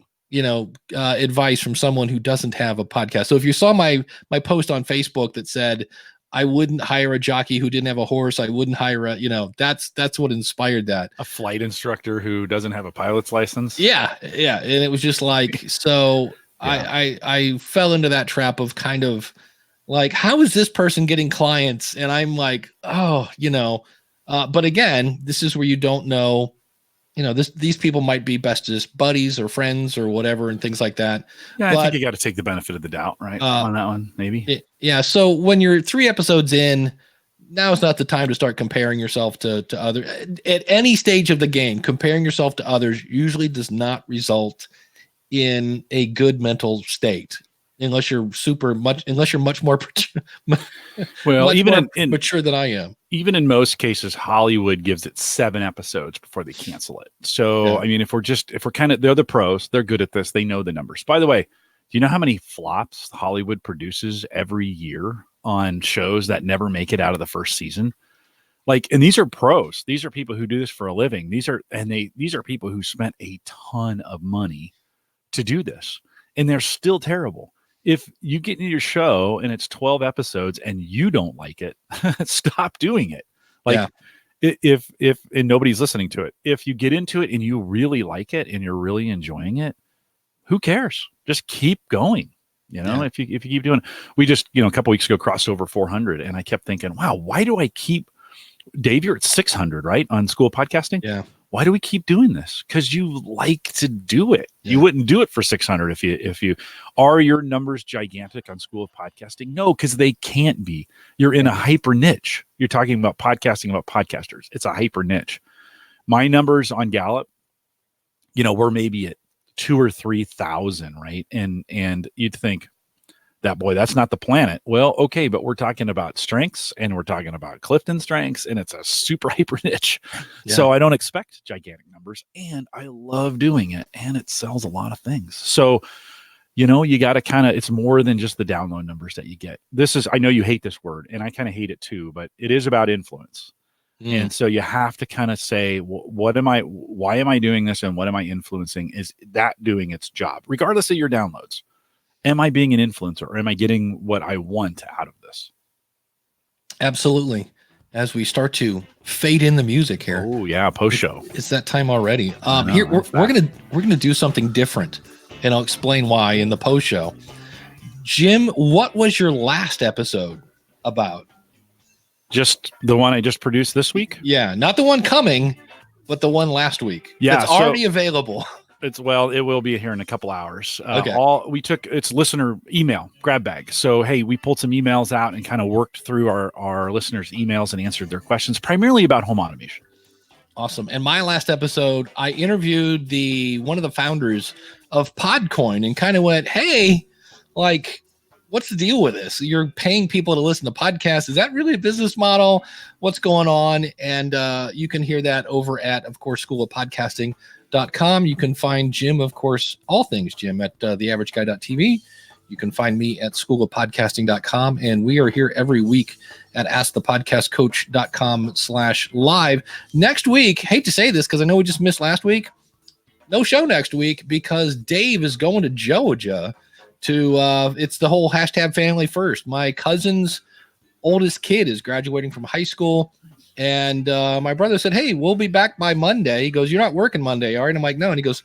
advice from someone who doesn't have a podcast. So if you saw my post on Facebook that said, I wouldn't hire a jockey who didn't have a horse. I wouldn't hire that's what inspired that. A flight instructor who doesn't have a pilot's license. Yeah. Yeah. And it was just like, so yeah. I fell into that trap of kind of like, how is this person getting clients? And I'm like, but again, this is where you don't know, these people might be bestest buddies or friends or whatever and things like that. Yeah, I think you got to take the benefit of the doubt, right? On that one, maybe. Yeah. So when you're 3 episodes in, now is not the time to start comparing yourself to others. At any stage of the game, comparing yourself to others usually does not result in a good mental state. Unless you're much more mature than I am. Even in most cases, Hollywood gives it 7 episodes before they cancel it. So, yeah. I mean, if we're they're the pros, they're good at this. They know the numbers. By the way, do you know how many flops Hollywood produces every year on shows that never make it out of the first season? Like, and these are pros. These are people who do this for a living. These are people who spent a ton of money to do this, and they're still terrible. If you get into your show and it's 12 episodes and you don't like it, stop doing it. Like, if and nobody's listening to it, if you get into it and you really like it and you're really enjoying it, who cares? Just keep going. If you keep doing it. We just, a couple weeks ago crossed over 400, and I kept thinking, wow, why do I keep, Dave, you're at 600, right? On School of Podcasting. Yeah. Why do we keep doing this? Because you like to do it. Yeah. You wouldn't do it for 600 if you are your numbers gigantic on School of Podcasting. No, because they can't be. You're in a hyper niche. You're talking about podcasting about podcasters. It's a hyper niche. My numbers on Gallup, we're maybe at 2,000 or 3,000, right? And you'd think that, boy, that's not the planet. Well, okay, but we're talking about strengths and we're talking about Clifton strengths, and it's a super hyper niche. Yeah. So I don't expect gigantic numbers, and I love doing it, and it sells a lot of things. So, you got to kind of, it's more than just the download numbers that you get. I know you hate this word, and I kind of hate it too, but it is about influence. And so you have to kind of say, why am I doing this? And what am I influencing? Is that doing its job, regardless of your downloads? Am I being an influencer, or am I getting what I want out of this? Absolutely. As we start to fade in the music here. Oh yeah. Post show. It's that time already. Here we're going to do something different, and I'll explain why in the post show. Jim, what was your last episode about? Just the one I just produced this week? Yeah, not the one coming, but the one last week. Yeah, it's already available. It will be here in a couple hours. Okay. It's listener email grab bag. So, hey, we pulled some emails out and kind of worked through our listeners' emails and answered their questions, primarily about home automation. Awesome. And my last episode, I interviewed one of the founders of Podcoin and kind of went, hey, like, what's the deal with this? You're paying people to listen to podcasts. Is that really a business model? What's going on? And you can hear that over at, of course, schoolofpodcasting.com. You can find Jim, of course, all things Jim at theaverageguy.tv. You can find me at schoolofpodcasting.com. And we are here every week at askthepodcastcoach.com/live. Next week, hate to say this because I know we just missed last week. No show next week because Dave is going to Georgia to it's the whole #family first. My cousin's oldest kid is graduating from high school, and my brother said, hey, we'll be back by Monday. He goes, you're not working Monday, all right? I'm like, no. And he goes,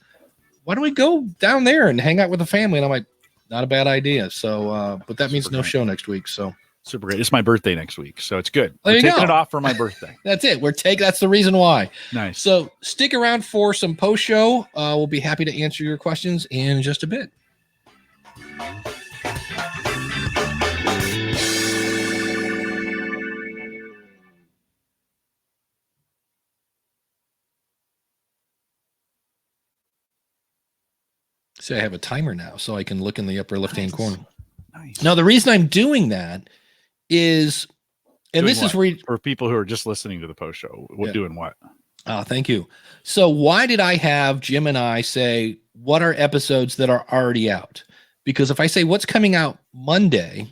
why don't we go down there and hang out with the family? And I'm like, not a bad idea. So but that means no show next week. So super great. It's my birthday next week, so it's good. There you We're taking go. it off for my birthday. That's it. That's the reason why. Nice. So stick around for some post show. We'll be happy to answer your questions in just a bit. See, I have a timer now, so I can look in the upper left-hand corner. Nice. Now, the reason I'm doing that is, and this is where for people who are just listening to the post show, doing what? Thank you. So why did I have Jim and I say, what are episodes that are already out? Because if I say what's coming out Monday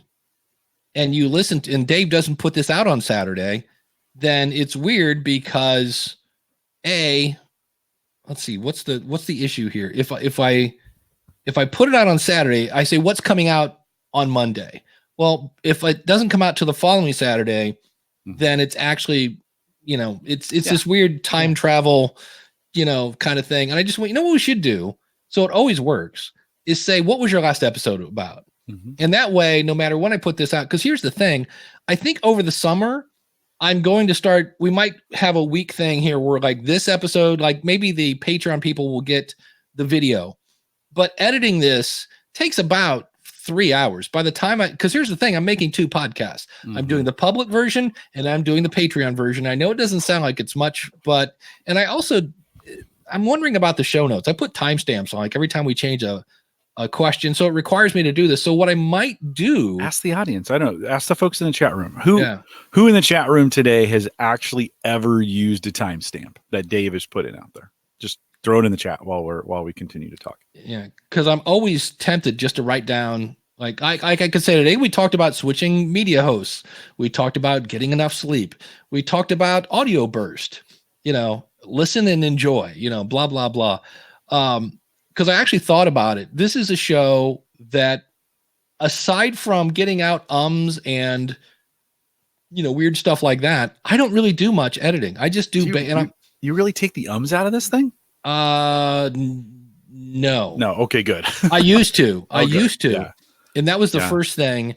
and you listen to, and Dave doesn't put this out on Saturday, then it's weird because let's see, what's the issue here? If I put it out on Saturday, I say what's coming out on Monday. Well, if it doesn't come out till the following Saturday, then it's actually, it's this weird time travel, kind of thing. And I just went, what we should do? So it always works is say, what was your last episode about? Mm-hmm. And that way, no matter when I put this out, because here's the thing, I think over the summer, I'm going to start, we might have a week thing here where like this episode, like maybe the Patreon people will get the video, but editing this takes about 3 hours by the time because here's the thing, I'm making 2 podcasts. Mm-hmm. I'm doing the public version and I'm doing the Patreon version. I know it doesn't sound like it's much, and I'm wondering about the show notes. I put timestamps on like every time we change a question. So it requires me to do this. So what I might do, ask the audience. I don't know. Ask the folks in the chat room. Who in the chat room today has actually ever used a timestamp that Dave has put in out there? Just throw it in the chat while we continue to talk. Yeah, because I'm always tempted just to write down. Like I could say today, we talked about switching media hosts. We talked about getting enough sleep. We talked about Audioburst. Listen and enjoy. Blah blah blah. Because I actually thought about it. This is a show that, aside from getting out and weird stuff like that, I don't really do much editing. I just do. You really take the ums out of this thing? No. Okay, good. I used to. Yeah. And that was the first thing.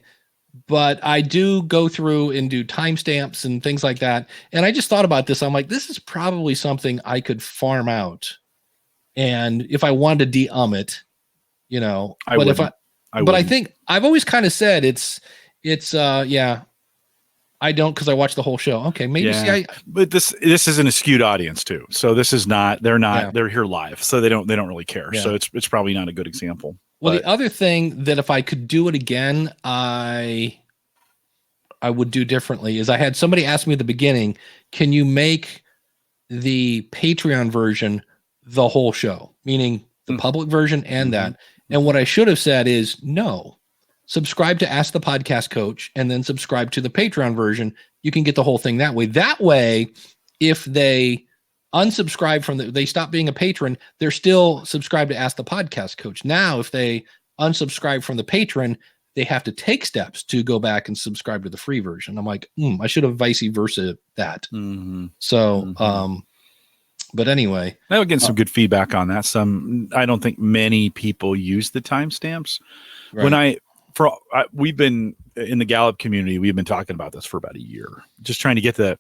But I do go through and do timestamps and things like that. And I just thought about this. I'm like, this is probably something I could farm out. And if I wanted to de-um it, I think I've always kind of said it's I I don't, because I watch the whole show. Okay, maybe. Yeah. See, But this isn't a skewed audience too. So this is not. They're here live, so they don't really care. Yeah. So it's probably not a good example. Well, the other thing that if I could do it again, I would do differently is I had somebody ask me at the beginning, can you make the Patreon version the whole show, meaning the public version and that? And what I should have said is no. Subscribe to Ask the Podcast Coach and then subscribe to the Patreon version. You can get the whole thing that way. That way, if they unsubscribe from they stop being a patron, they're still subscribed to Ask the Podcast Coach. Now, if they unsubscribe from the patron, they have to take steps to go back and subscribe to the free version. I'm like, I should have vice versa that. So, but anyway, I was getting some good feedback on that. I don't think many people use the timestamps. Right. We've been in the Gallup community. We've been talking about this for about a year, just trying to get the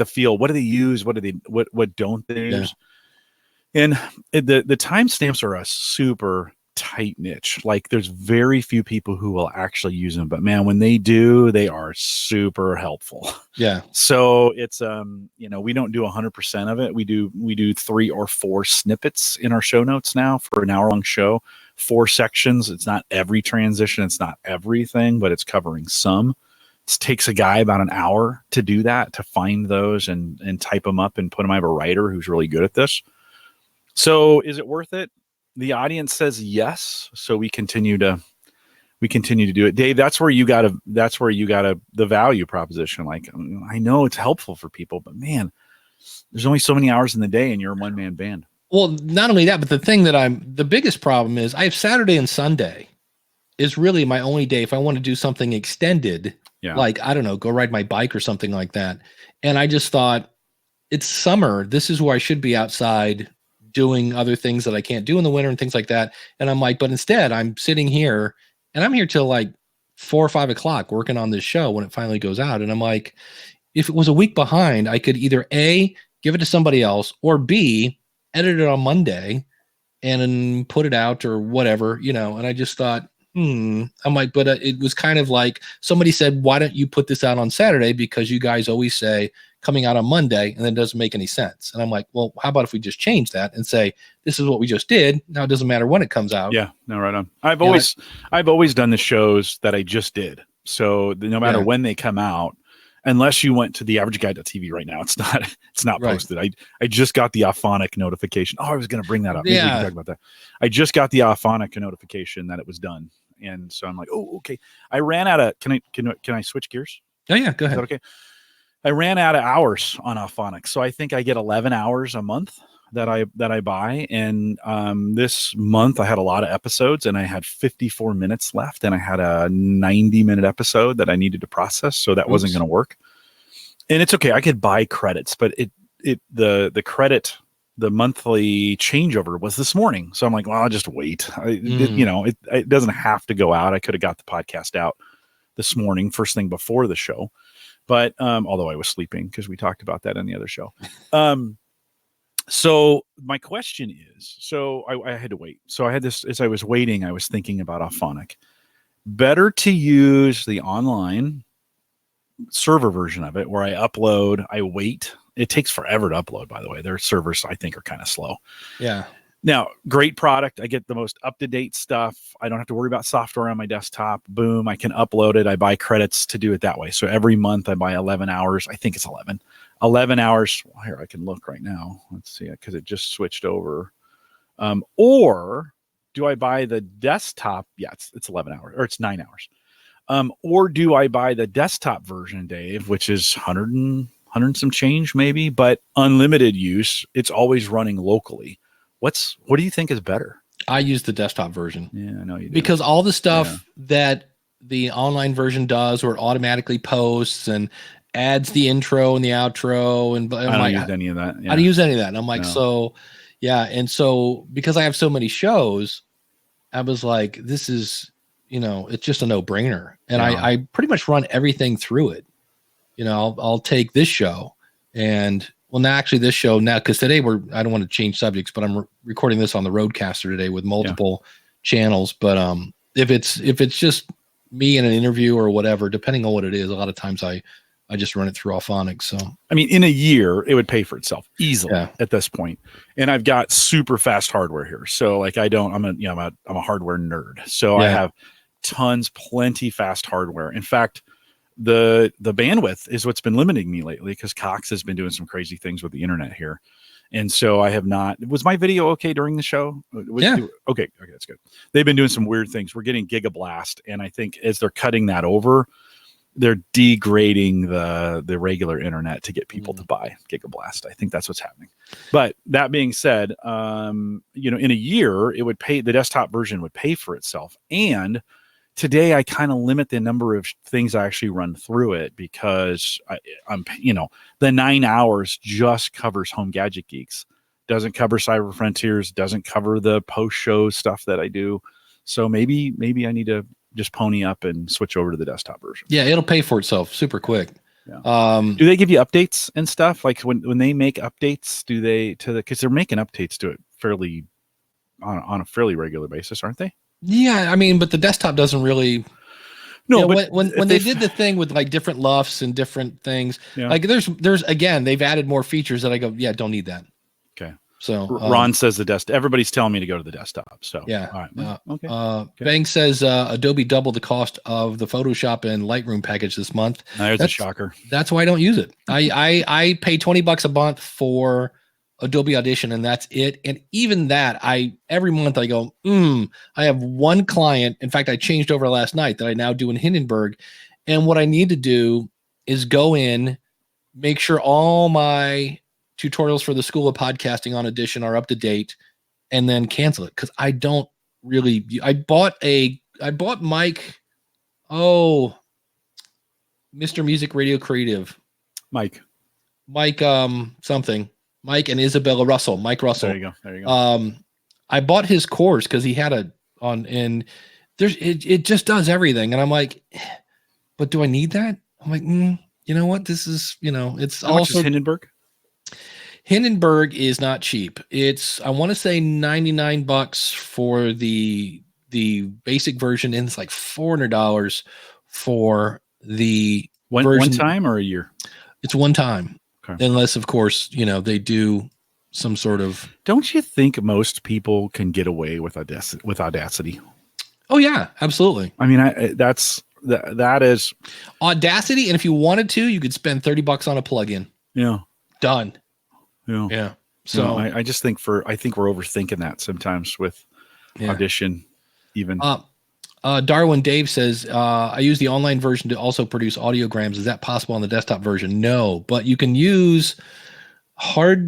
feel. What do they use? What don't they use? And the timestamps are a super tight niche. Like there's very few people who will actually use them, but man, when they do, they are super helpful. Yeah. So it's we don't do 100% of it. We do 3 or 4 snippets in our show notes now for an hour-long show. 4 sections. It's not every transition. It's not everything, but it's covering some. It takes a guy about an hour to do that, to find those and type them up and put them. I have a writer who's really good at this. So is it worth it? The audience says yes. So we continue to do it. Dave, that's where you got the value proposition. Like, I know it's helpful for people, but man, there's only so many hours in the day and you're a one-man band. Well, not only that, but the thing that the biggest problem is I have Saturday and Sunday is really my only day. If I want to do something extended, like, I don't know, go ride my bike or something like that. And I just thought it's summer. This is where I should be outside doing other things that I can't do in the winter and things like that. And I'm like, but instead I'm sitting here and I'm here till like 4 or 5 o'clock working on this show when it finally goes out. And I'm like, if it was a week behind, I could either A, give it to somebody else, or B, edit it on Monday and then put it out or whatever, and I just thought, I'm like, but it was kind of like somebody said, why don't you put this out on Saturday? Because you guys always say coming out on Monday, and then it doesn't make any sense. And I'm like, well, how about if we just change that and say, this is what we just did. Now it doesn't matter when it comes out. Yeah, no, right on. I've always done the shows that I just did. So no matter when they come out, unless you went to the averageguy.tv right now, it's not posted. I just got the Auphonic notification. Oh, I was going to bring that up. Maybe we can talk about that. I just got the Auphonic notification that it was done. And so I'm like, oh, okay. I ran out of, can I switch gears? Oh yeah, go ahead. Is that okay? I ran out of hours on Auphonic. So I think I get 11 hours a month that I buy. And this month I had a lot of episodes and I had 54 minutes left and I had a 90-minute episode that I needed to process. So that wasn't going to work. And it's okay. I could buy credits, but the credit, the monthly changeover was this morning. So I'm like, well, I'll just wait. It doesn't have to go out. I could have got the podcast out this morning, first thing before the show. But although I was sleeping because we talked about that in the other show. So my question is, so I had to wait. So I had this, as I was waiting, I was thinking about Auphonic. Better to use the online server version of it where I upload, I wait. It takes forever to upload, by the way. Their servers, I think, are kind of slow. Yeah. Now, great product. I get the most up-to-date stuff. I don't have to worry about software on my desktop. Boom, I can upload it. I buy credits to do it that way. So every month I buy 11 hours. I think it's 11 hours. Well, here, I can look right now. Let's see, because it just switched over. Or do I buy the desktop? Yeah, it's 11 hours, or it's 9 hours. Or do I buy the desktop version, Dave, which is 100 and some change maybe, but unlimited use. It's always running locally. What do you think is better? I use the desktop version. Yeah, I know you do. Because all the stuff that the online version does, where it automatically posts and adds the intro and the outro, and I don't use any of that. I don't use any of that. And I'm like, so yeah. And so because I have so many shows, I was like, this is, it's just a no-brainer. And I pretty much run everything through it. I'll take this show and, well, now actually this show now, because today I don't want to change subjects, but I'm recording this on the Rodecaster today with multiple channels. But if it's just me in an interview or whatever, depending on what it is, a lot of times I I just run it through Auphonic. So I mean, in a year, it would pay for itself easily Yeah. at this point. And I've got super fast hardware here. So like I'm a hardware nerd. So I Yeah. have plenty fast hardware. In fact, the bandwidth is what's been limiting me lately because Cox has been doing some crazy things with the internet here. And so I have not. Was my video okay during the show? Okay, that's good. They've been doing some weird things. We're getting Gigablast, and I think as they're cutting that over, they're degrading the regular internet to get people to buy Gigablast. I think that's what's happening. But that being said, in a year, it would pay. The desktop version would pay for itself. And today, I kind of limit the number of things I actually run through it because I'm the 9 hours just covers Home Gadget Geeks, doesn't cover Cyber Frontiers, doesn't cover the post show stuff that I do. So maybe I need to just pony up and switch over to the desktop version. Yeah, it'll pay for itself super quick. Yeah. Do they give you updates and stuff? Like when they make updates, do they because they're making updates to it fairly on a fairly regular basis, aren't they? Yeah, I mean, but the desktop doesn't really. No, but when they they've- did the thing with like different LUFs and different things, Yeah. like there's again, they've added more features that I go, yeah, don't need that. Okay. So Ron says the desktop. Everybody's telling me to go to the desktop. So yeah. all right. Okay. Bang says Adobe doubled the cost of the Photoshop and Lightroom package this month. There's a shocker. That's why I don't use it. I pay $20 a month for Adobe Audition, and that's it. And even that, every month I go, I have one client. In fact, I changed over last night that I now do in Hindenburg. And what I need to do is go in, make sure all my tutorials for the School of Podcasting on Audition are up to date, and then cancel it. Cause I don't really, I bought Mike. Oh, Mr. Music Radio Creative. Mike Something. Mike and Isabella Russell. Mike Russell. There you go. I bought his course because he had and it just does everything. And I'm like, but do I need that? I'm like, you know what? This is, it's How much also is Hindenburg? Hindenburg is not cheap. It's, I want to say $99 for the basic version, and it's like $400 for the One time or a year? It's one time. Okay. Unless, of course, they do some sort of. Don't you think most people can get away with Audacity? Oh yeah, absolutely. I mean, that is Audacity, and if you wanted to, you could spend $30 on a plugin. Yeah. Done. Yeah. Yeah. So I just think we're overthinking that sometimes with Audition, even. Darwin Dave says, I use the online version to also produce audiograms. Is that possible on the desktop version? No, but you can use what's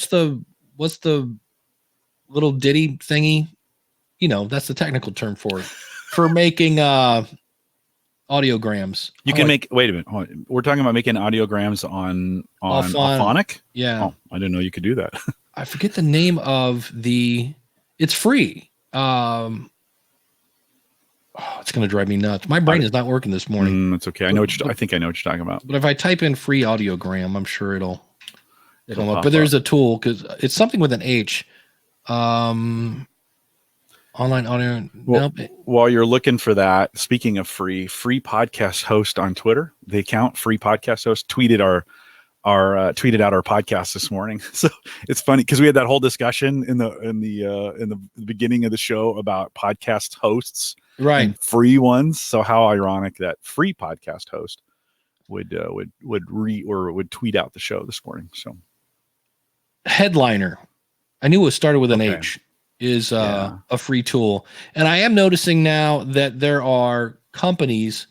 the little ditty thingy? That's the technical term for it, for making audiograms. You can make, wait a minute. Hold on. We're talking about making audiograms on Auphonic? Yeah. Oh, I didn't know you could do that. I forget the name of it's free. It's going to drive me nuts. My brain is not working this morning. It's okay. I think I know what you're talking about. But if I type in free audiogram, I'm sure it'll come up. pop But there's up. a tool because it's something with an H. Online audio. Well, Nope. while you're looking for that, speaking of free podcast host on Twitter, the account free podcast host tweeted tweeted out our podcast this morning. So it's funny because we had that whole discussion in the beginning of the show about podcast hosts, Right. and free ones. So how ironic that free podcast host would tweet out the show this morning. So Headliner. I knew it started with an Okay. H. Is a free tool, and I am noticing now that there are companies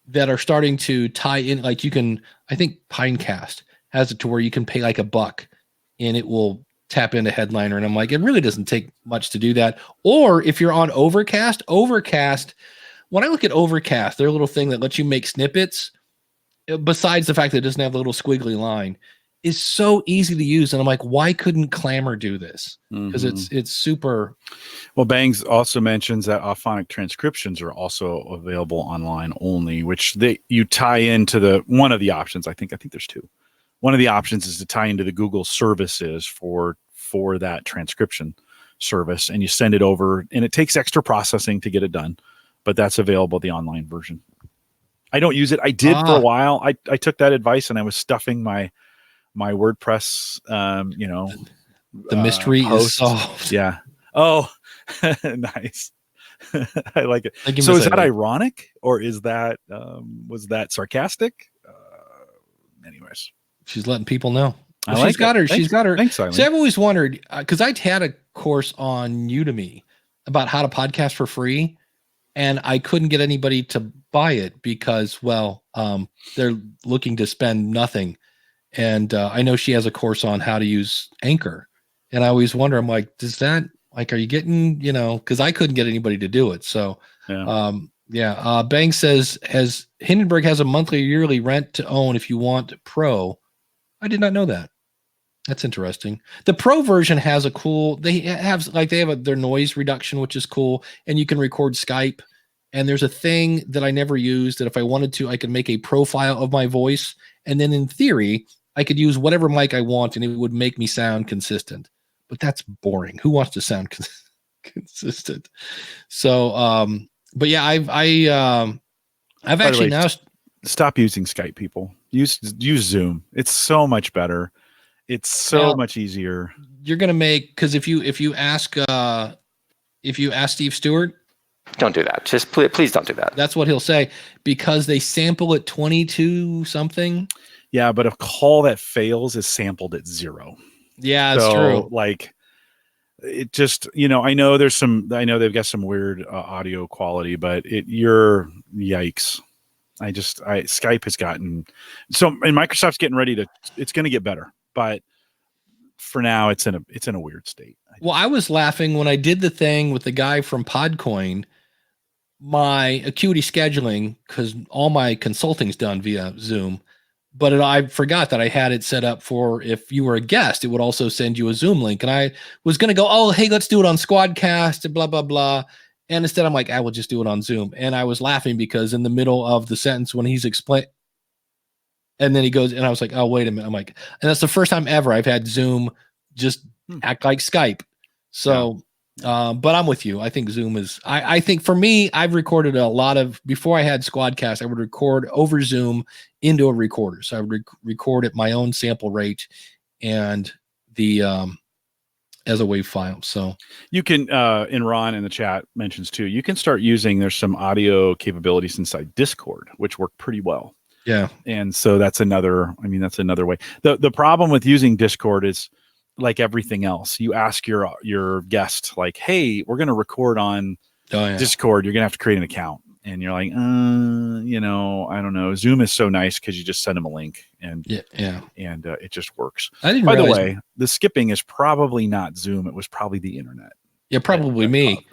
that are starting to tie in. Like I think Pinecast has it to where you can pay like $1 and it will tap into Headliner. And I'm like, it really doesn't take much to do that. Or if you're on Overcast, when I look at Overcast, their little thing that lets you make snippets, besides the fact that it doesn't have the little squiggly line, is so easy to use. And I'm like, why couldn't Clamor do this? Because it's super. Well, Bangs also mentions that Auphonic transcriptions are also available online only, which you tie into one of the options. I think there's two. One of the options is to tie into the Google services for that transcription service, and you send it over, and it takes extra processing to get it done, but that's available, the online version. I don't use it. I did for a while. I took that advice and I was stuffing my WordPress, the mystery is posts. solved. Yeah. Oh, nice. I like it. Thank you, So Miss is that Amy. ironic or is that was that sarcastic? Anyways, She's letting people know. I Well, like she's got it. her. Thanks, She's got her. thanks, Eileen. So I've always wondered because I had a course on Udemy about how to podcast for free, and I couldn't get anybody to buy it because, well, they're looking to spend nothing. And I know she has a course on how to use Anchor, and I always wonder. I'm like, does that are you getting Because I couldn't get anybody to do it. So, yeah. Bang says Hindenburg has a monthly or yearly rent to own if you want Pro. I did not know that. That's interesting. The Pro version has a cool. They have their noise reduction, which is cool, and you can record Skype. And there's a thing that I never used that if I wanted to, I could make a profile of my voice, and then in theory, I could use whatever mic I want, and it would make me sound consistent. But that's boring. Who wants to sound consistent? So, but yeah, I've actually now stop using Skype. People use Zoom. It's so much better. It's so much easier. You're gonna make because if you ask Steve Stewart, don't do that. Just please don't do that. That's what he'll say because they sample at 22 something. Yeah, but a call that fails is sampled at 0. Yeah, that's true. Like it just, I know they've got some weird audio quality, but yikes. Skype has gotten and Microsoft's getting ready it's going to get better, but for now it's in a weird state. Well, I was laughing when I did the thing with the guy from Podcoin, my Acuity scheduling, because all my consulting's done via Zoom. But I forgot that I had it set up for if you were a guest, it would also send you a Zoom link. And I was going to go, oh, hey, let's do it on Squadcast and blah, blah, blah. And instead I'm like, I will just do it on Zoom. And I was laughing because in the middle of the sentence when he's explaining, and then he goes, and I was like, oh, wait a minute. I'm like, and that's the first time ever I've had Zoom just act like Skype. So, but I'm with you. I think Zoom is, I think for me, I've recorded a lot of, before I had Squadcast, I would record over Zoom into a recorder. So I would record at my own sample rate and as a WAV file. So you can, in Ron in the chat mentions too, you can start using, there's some audio capabilities inside Discord, which work pretty well. Yeah. And so that's another way. The problem with using Discord is like everything else. You ask your guest like, hey, we're going to record on Discord. You're going to have to create an account. And you're like, I don't know. Zoom is so nice because you just send them a link and it just works. I didn't. By the way, the skipping is probably not Zoom. It was probably the internet. Yeah, probably me.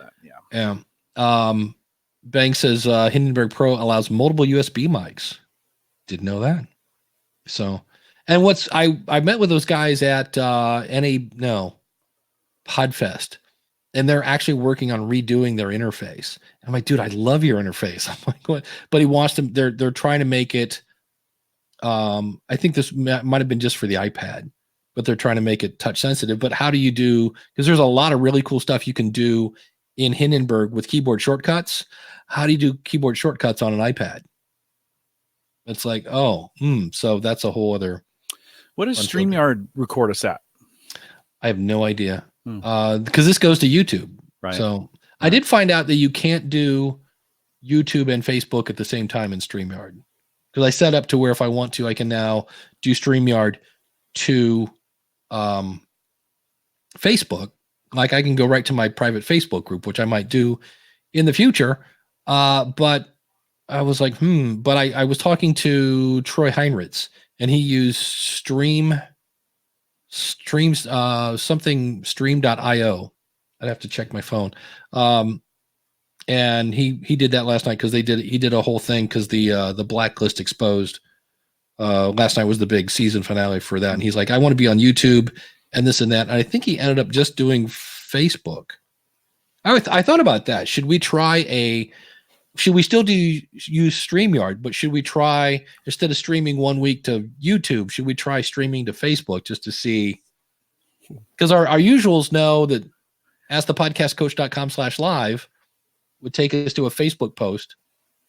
Yeah. Bang says Hindenburg Pro allows multiple USB mics. Didn't know that. So, and I met with those guys at Podfest. And they're actually working on redoing their interface. I'm like, dude, I love your interface. I'm like, what? But he wants to. They're trying to make it. I think this might have been just for the iPad, but they're trying to make it touch sensitive. But how do you do? Because there's a lot of really cool stuff you can do in Hindenburg with keyboard shortcuts. How do you do keyboard shortcuts on an iPad? It's like, so that's a whole other. What does StreamYard record us at? I have no idea. Because this goes to YouTube. Right. So I did find out that you can't do YouTube and Facebook at the same time in StreamYard. Because I set up to where if I want to, I can now do StreamYard to Facebook. Like I can go right to my private Facebook group, which I might do in the future. But I was like, but I was talking to Troy Heinrichs and he used streams something stream.io. I'd have to check my phone. And he did that last night because he did a whole thing because the Blacklist exposed last night was the big season finale for that. And he's like, I want to be on YouTube and this and that. And I think he ended up just doing Facebook. I thought about that. Should we still use StreamYard, but should we try, instead of streaming 1 week to YouTube, should we try streaming to Facebook just to see? Because our usuals know that askthepodcastcoach.com/live would take us to a Facebook post.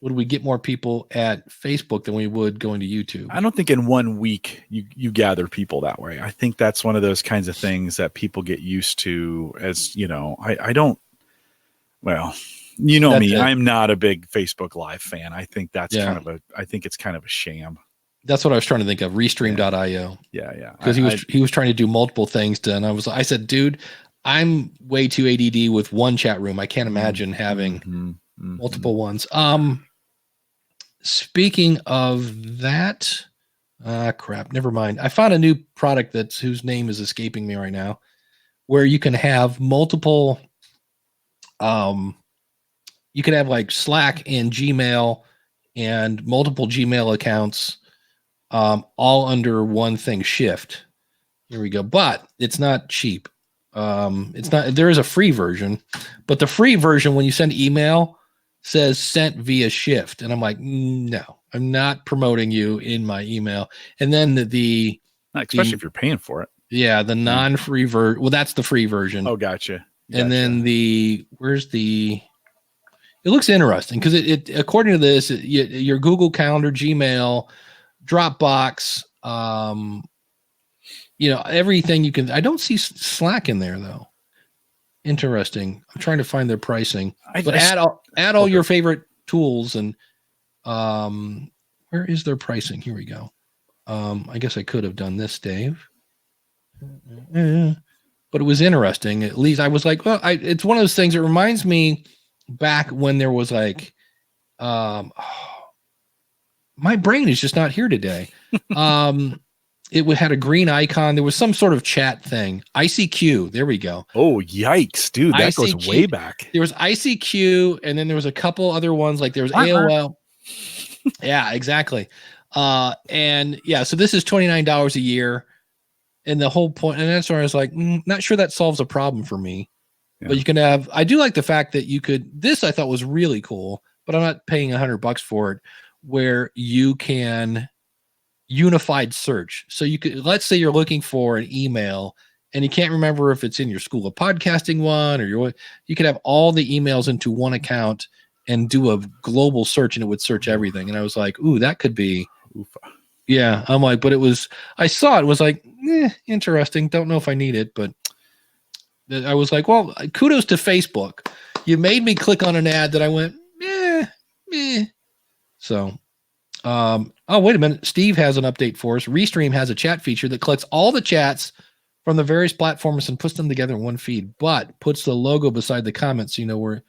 would we get more people at Facebook than we would going to YouTube? I don't think in 1 week you gather people that way. I think that's one of those kinds of things that people get used to as, I don't, well, That's me, it. I'm not a big Facebook Live fan. I think that's Yeah. I think it's kind of a sham. That's what I was trying to think of. Restream.io. Yeah. Because he was trying to do multiple things and I said, dude, I'm way too ADD with one chat room. I can't imagine having multiple ones. Speaking of that, crap, never mind. I found a new product whose name is escaping me right now, where you can have multiple, you can have like Slack and Gmail and multiple Gmail accounts, all under one thing, Shift. Here we go. But it's not cheap. It's not, there is a free version, but the free version, when you send email, says sent via Shift. And I'm like, no, I'm not promoting you in my email. And then especially if you're paying for it. Yeah, the non-free version. Well, that's the free version. Oh, gotcha. And then it looks interesting because it according to this, your Google Calendar, Gmail, Dropbox, everything you can. I don't see Slack in there though. Interesting. I'm trying to find their pricing, but add all your favorite tools and where is their pricing? Here we go. I guess I could have done this, Dave, but it was interesting. At least I was like, well, it's one of those things. It reminds me back when there was like, my brain is just not here today. It had a green icon. There was some sort of chat thing. ICQ. There we go. Oh, yikes, dude. That goes way back. There was ICQ, and then there was a couple other ones. Like there was AOL. Yeah, exactly. So this is $29 a year. And the whole point, and that's where I was like, not sure that solves a problem for me. Yeah. But you can have, I do like the fact that this I thought was really cool, but I'm not paying $100 for it, where you can unified search. So you could, let's say you're looking for an email and you can't remember if it's in your School of Podcasting one or you could have all the emails into one account and do a global search and it would search everything. And I was like, ooh, that could be, yeah. I'm like, but I saw it was like, interesting. Don't know if I need it, but I was like, well, kudos to Facebook. You made me click on an ad that I went, So, wait a minute. Steve has an update for us. Restream has a chat feature that collects all the chats from the various platforms and puts them together in one feed, but puts the logo beside the comments so you know where.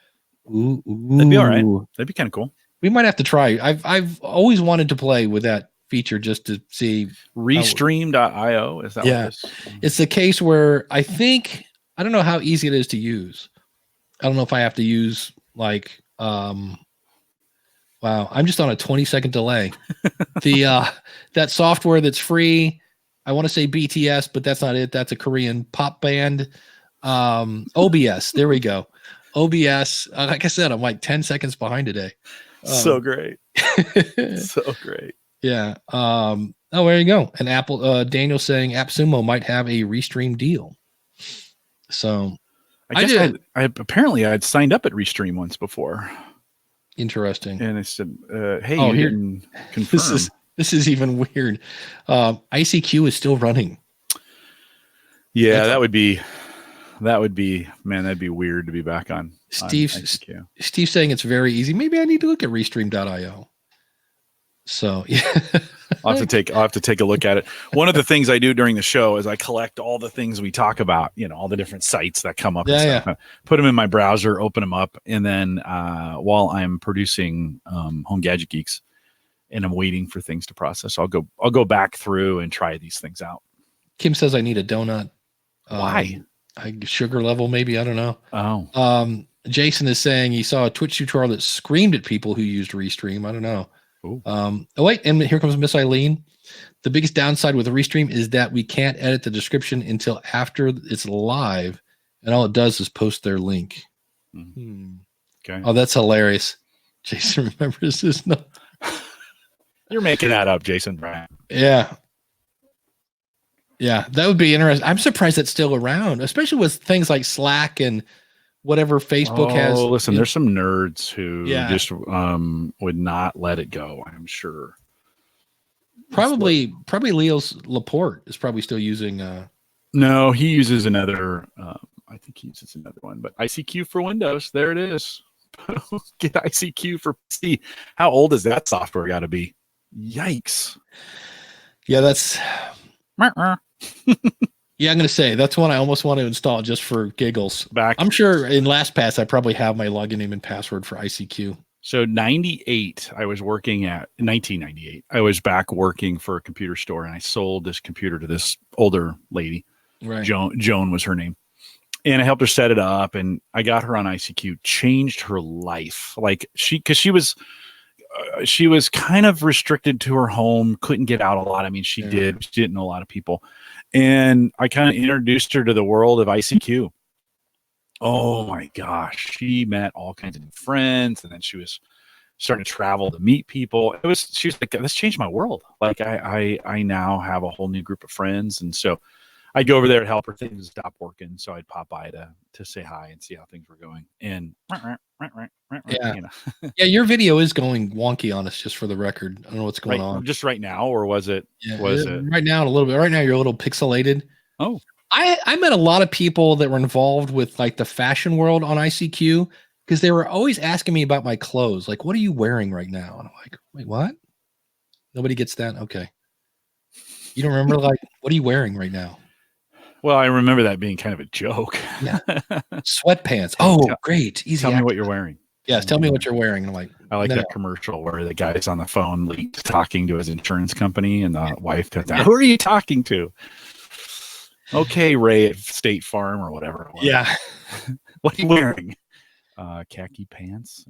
Ooh. That'd be all right. That'd be kind of cool. We might have to try. I've always wanted to play with that feature just to see. Restream.io, is that what it is? It's the case where I don't know how easy it is to use. I don't know if I have to use like wow, I'm just on a 20-second delay. That software that's free, I want to say BTS, but that's not it. That's a Korean pop band. OBS, there we go. OBS. Like I said, I'm like 10 seconds behind today. So great. So great. Yeah. There you go. And Apple, Daniel saying AppSumo might have a Restream deal. So I guess apparently I'd signed up at Restream once before. Interesting. And I said, hey, you didn't confirm. This is even weird. ICQ is still running. Yeah, that'd be man, that'd be weird to be back on. Steve saying it's very easy. Maybe I need to look at Restream.io. So yeah. I'll have to take a look at it. One of the things I do during the show is I collect all the things we talk about, all the different sites that come up and stuff. Yeah. Put them in my browser, open them up, and then while I'm producing Home Gadget Geeks and I'm waiting for things to process, I'll go back through and try these things out. Kim says I need a donut. Why? Sugar level, maybe. I don't know. Oh. Jason is saying he saw a Twitch tutorial that screamed at people who used Restream. I don't know. Wait, and here comes Miss Eileen. The biggest downside with Restream is that we can't edit the description until after it's live, and all it does is post their link. Okay. Oh, that's hilarious. Jason remembers this. No, you're making that up, Jason Bryan. Yeah, that would be interesting. I'm surprised it's still around, especially with things like Slack and whatever Facebook has. Listen, there's some nerds who Yeah. just would not let it go, I'm sure. Probably Leo's Laporte is probably still using. No, he uses another. I think he uses another one, but ICQ for Windows. There it is. Get ICQ for PC. How old is that software got to be? Yikes. Yeah, that's. Yeah, I'm going to say that's one I almost want to install just for giggles. I'm sure in LastPass I probably have my login name and password for ICQ. So 98, I was working at 1998. I was back working for a computer store, and I sold this computer to this older lady. Right. Joan was her name. And I helped her set it up, and I got her on ICQ, changed her life. Like because she was kind of restricted to her home, couldn't get out a lot. I mean, she didn't know a lot of people. And I kind of introduced her to the world of ICQ. Oh my gosh. She met all kinds of new friends, and then she was starting to travel to meet people. She was like, this changed my world. Like I now have a whole new group of friends. And so I'd go over there to help her. Things stopped working. So I'd pop by to say hi and see how things were going. And yeah. You know. Yeah, your video is going wonky on us, just for the record. I don't know what's going on. Just right now, or was it? Yeah, was it right now? A little bit. Right now, you're a little pixelated. Oh, I met a lot of people that were involved with like the fashion world on ICQ because they were always asking me about my clothes. Like, what are you wearing right now? And I'm like, wait, what? Nobody gets that. Okay. You don't remember, like, what are you wearing right now? Well, I remember that being kind of a joke. Yeah. Sweatpants. Oh, great. Easy. Tell me what you're wearing. Yes. Tell me what you're wearing. And I'm like, I like that commercial where the guy's on the phone talking to his insurance company, and the wife goes, who are you talking to? Okay, Ray at State Farm or whatever it was. Yeah. What are you wearing? Khaki pants.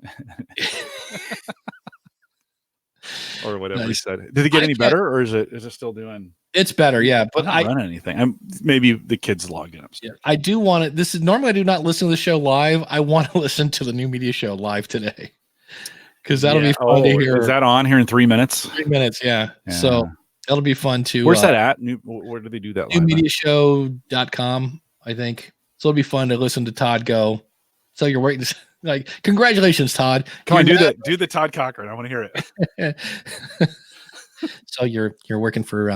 Or whatever he said. Did it get any better, or is it still doing? It's better, yeah. But I don't run anything. Maybe the kids logged in upstairs. Yeah, I do want it. This is normally I do not listen to the show live. I want to listen to the new media show live today because that'll be fun to hear. Is that on here in 3 minutes? 3 minutes, yeah. So that'll be fun too. Where's that at? Where do they do that? Newmediashow.com, I think. So it'll be fun to listen to Todd go. So you're waiting. Like, congratulations, Todd. Come on, do the Todd Cochran. I want to hear it. So you're working for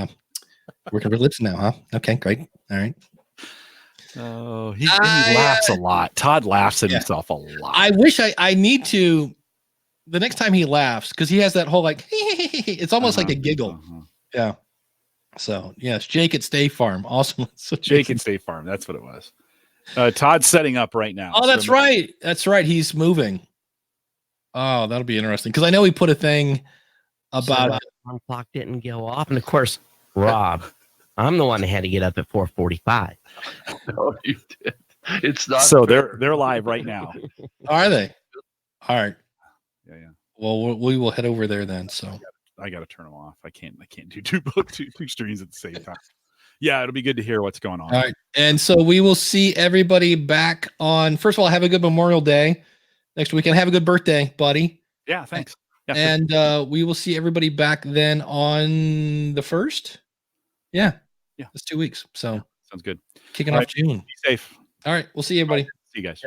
Libsyn now, huh? Okay, great. All right. Oh, he laughs a lot. Todd laughs at himself a lot. I wish I need to. The next time he laughs, because he has that whole like, it's almost like a giggle. Yeah. So yes, Jake at State Farm. Awesome. So Jake at State Farm. That's what it was. Todd's setting up right now. Oh, that's right. That's right. He's moving. Oh, that'll be interesting. Because I know he put a thing about alarm clock didn't go off, and of course, Rob, I'm the one that had to get up at 4:45. No, you did. It's not. So they're live right now. Are they? All right. Yeah. Well, we will head over there then. So I got to turn them off. I can't do two streams at the same time. Yeah, it'll be good to hear what's going on. All right. And so we will see everybody back on. First of all, have a good Memorial Day next weekend. Have a good birthday, buddy. Yeah, thanks. Yeah, and we will see everybody back then on the 1st. Yeah. It's 2 weeks. So sounds good. Kicking off June. Be safe. All right. We'll see you, everybody. See you guys.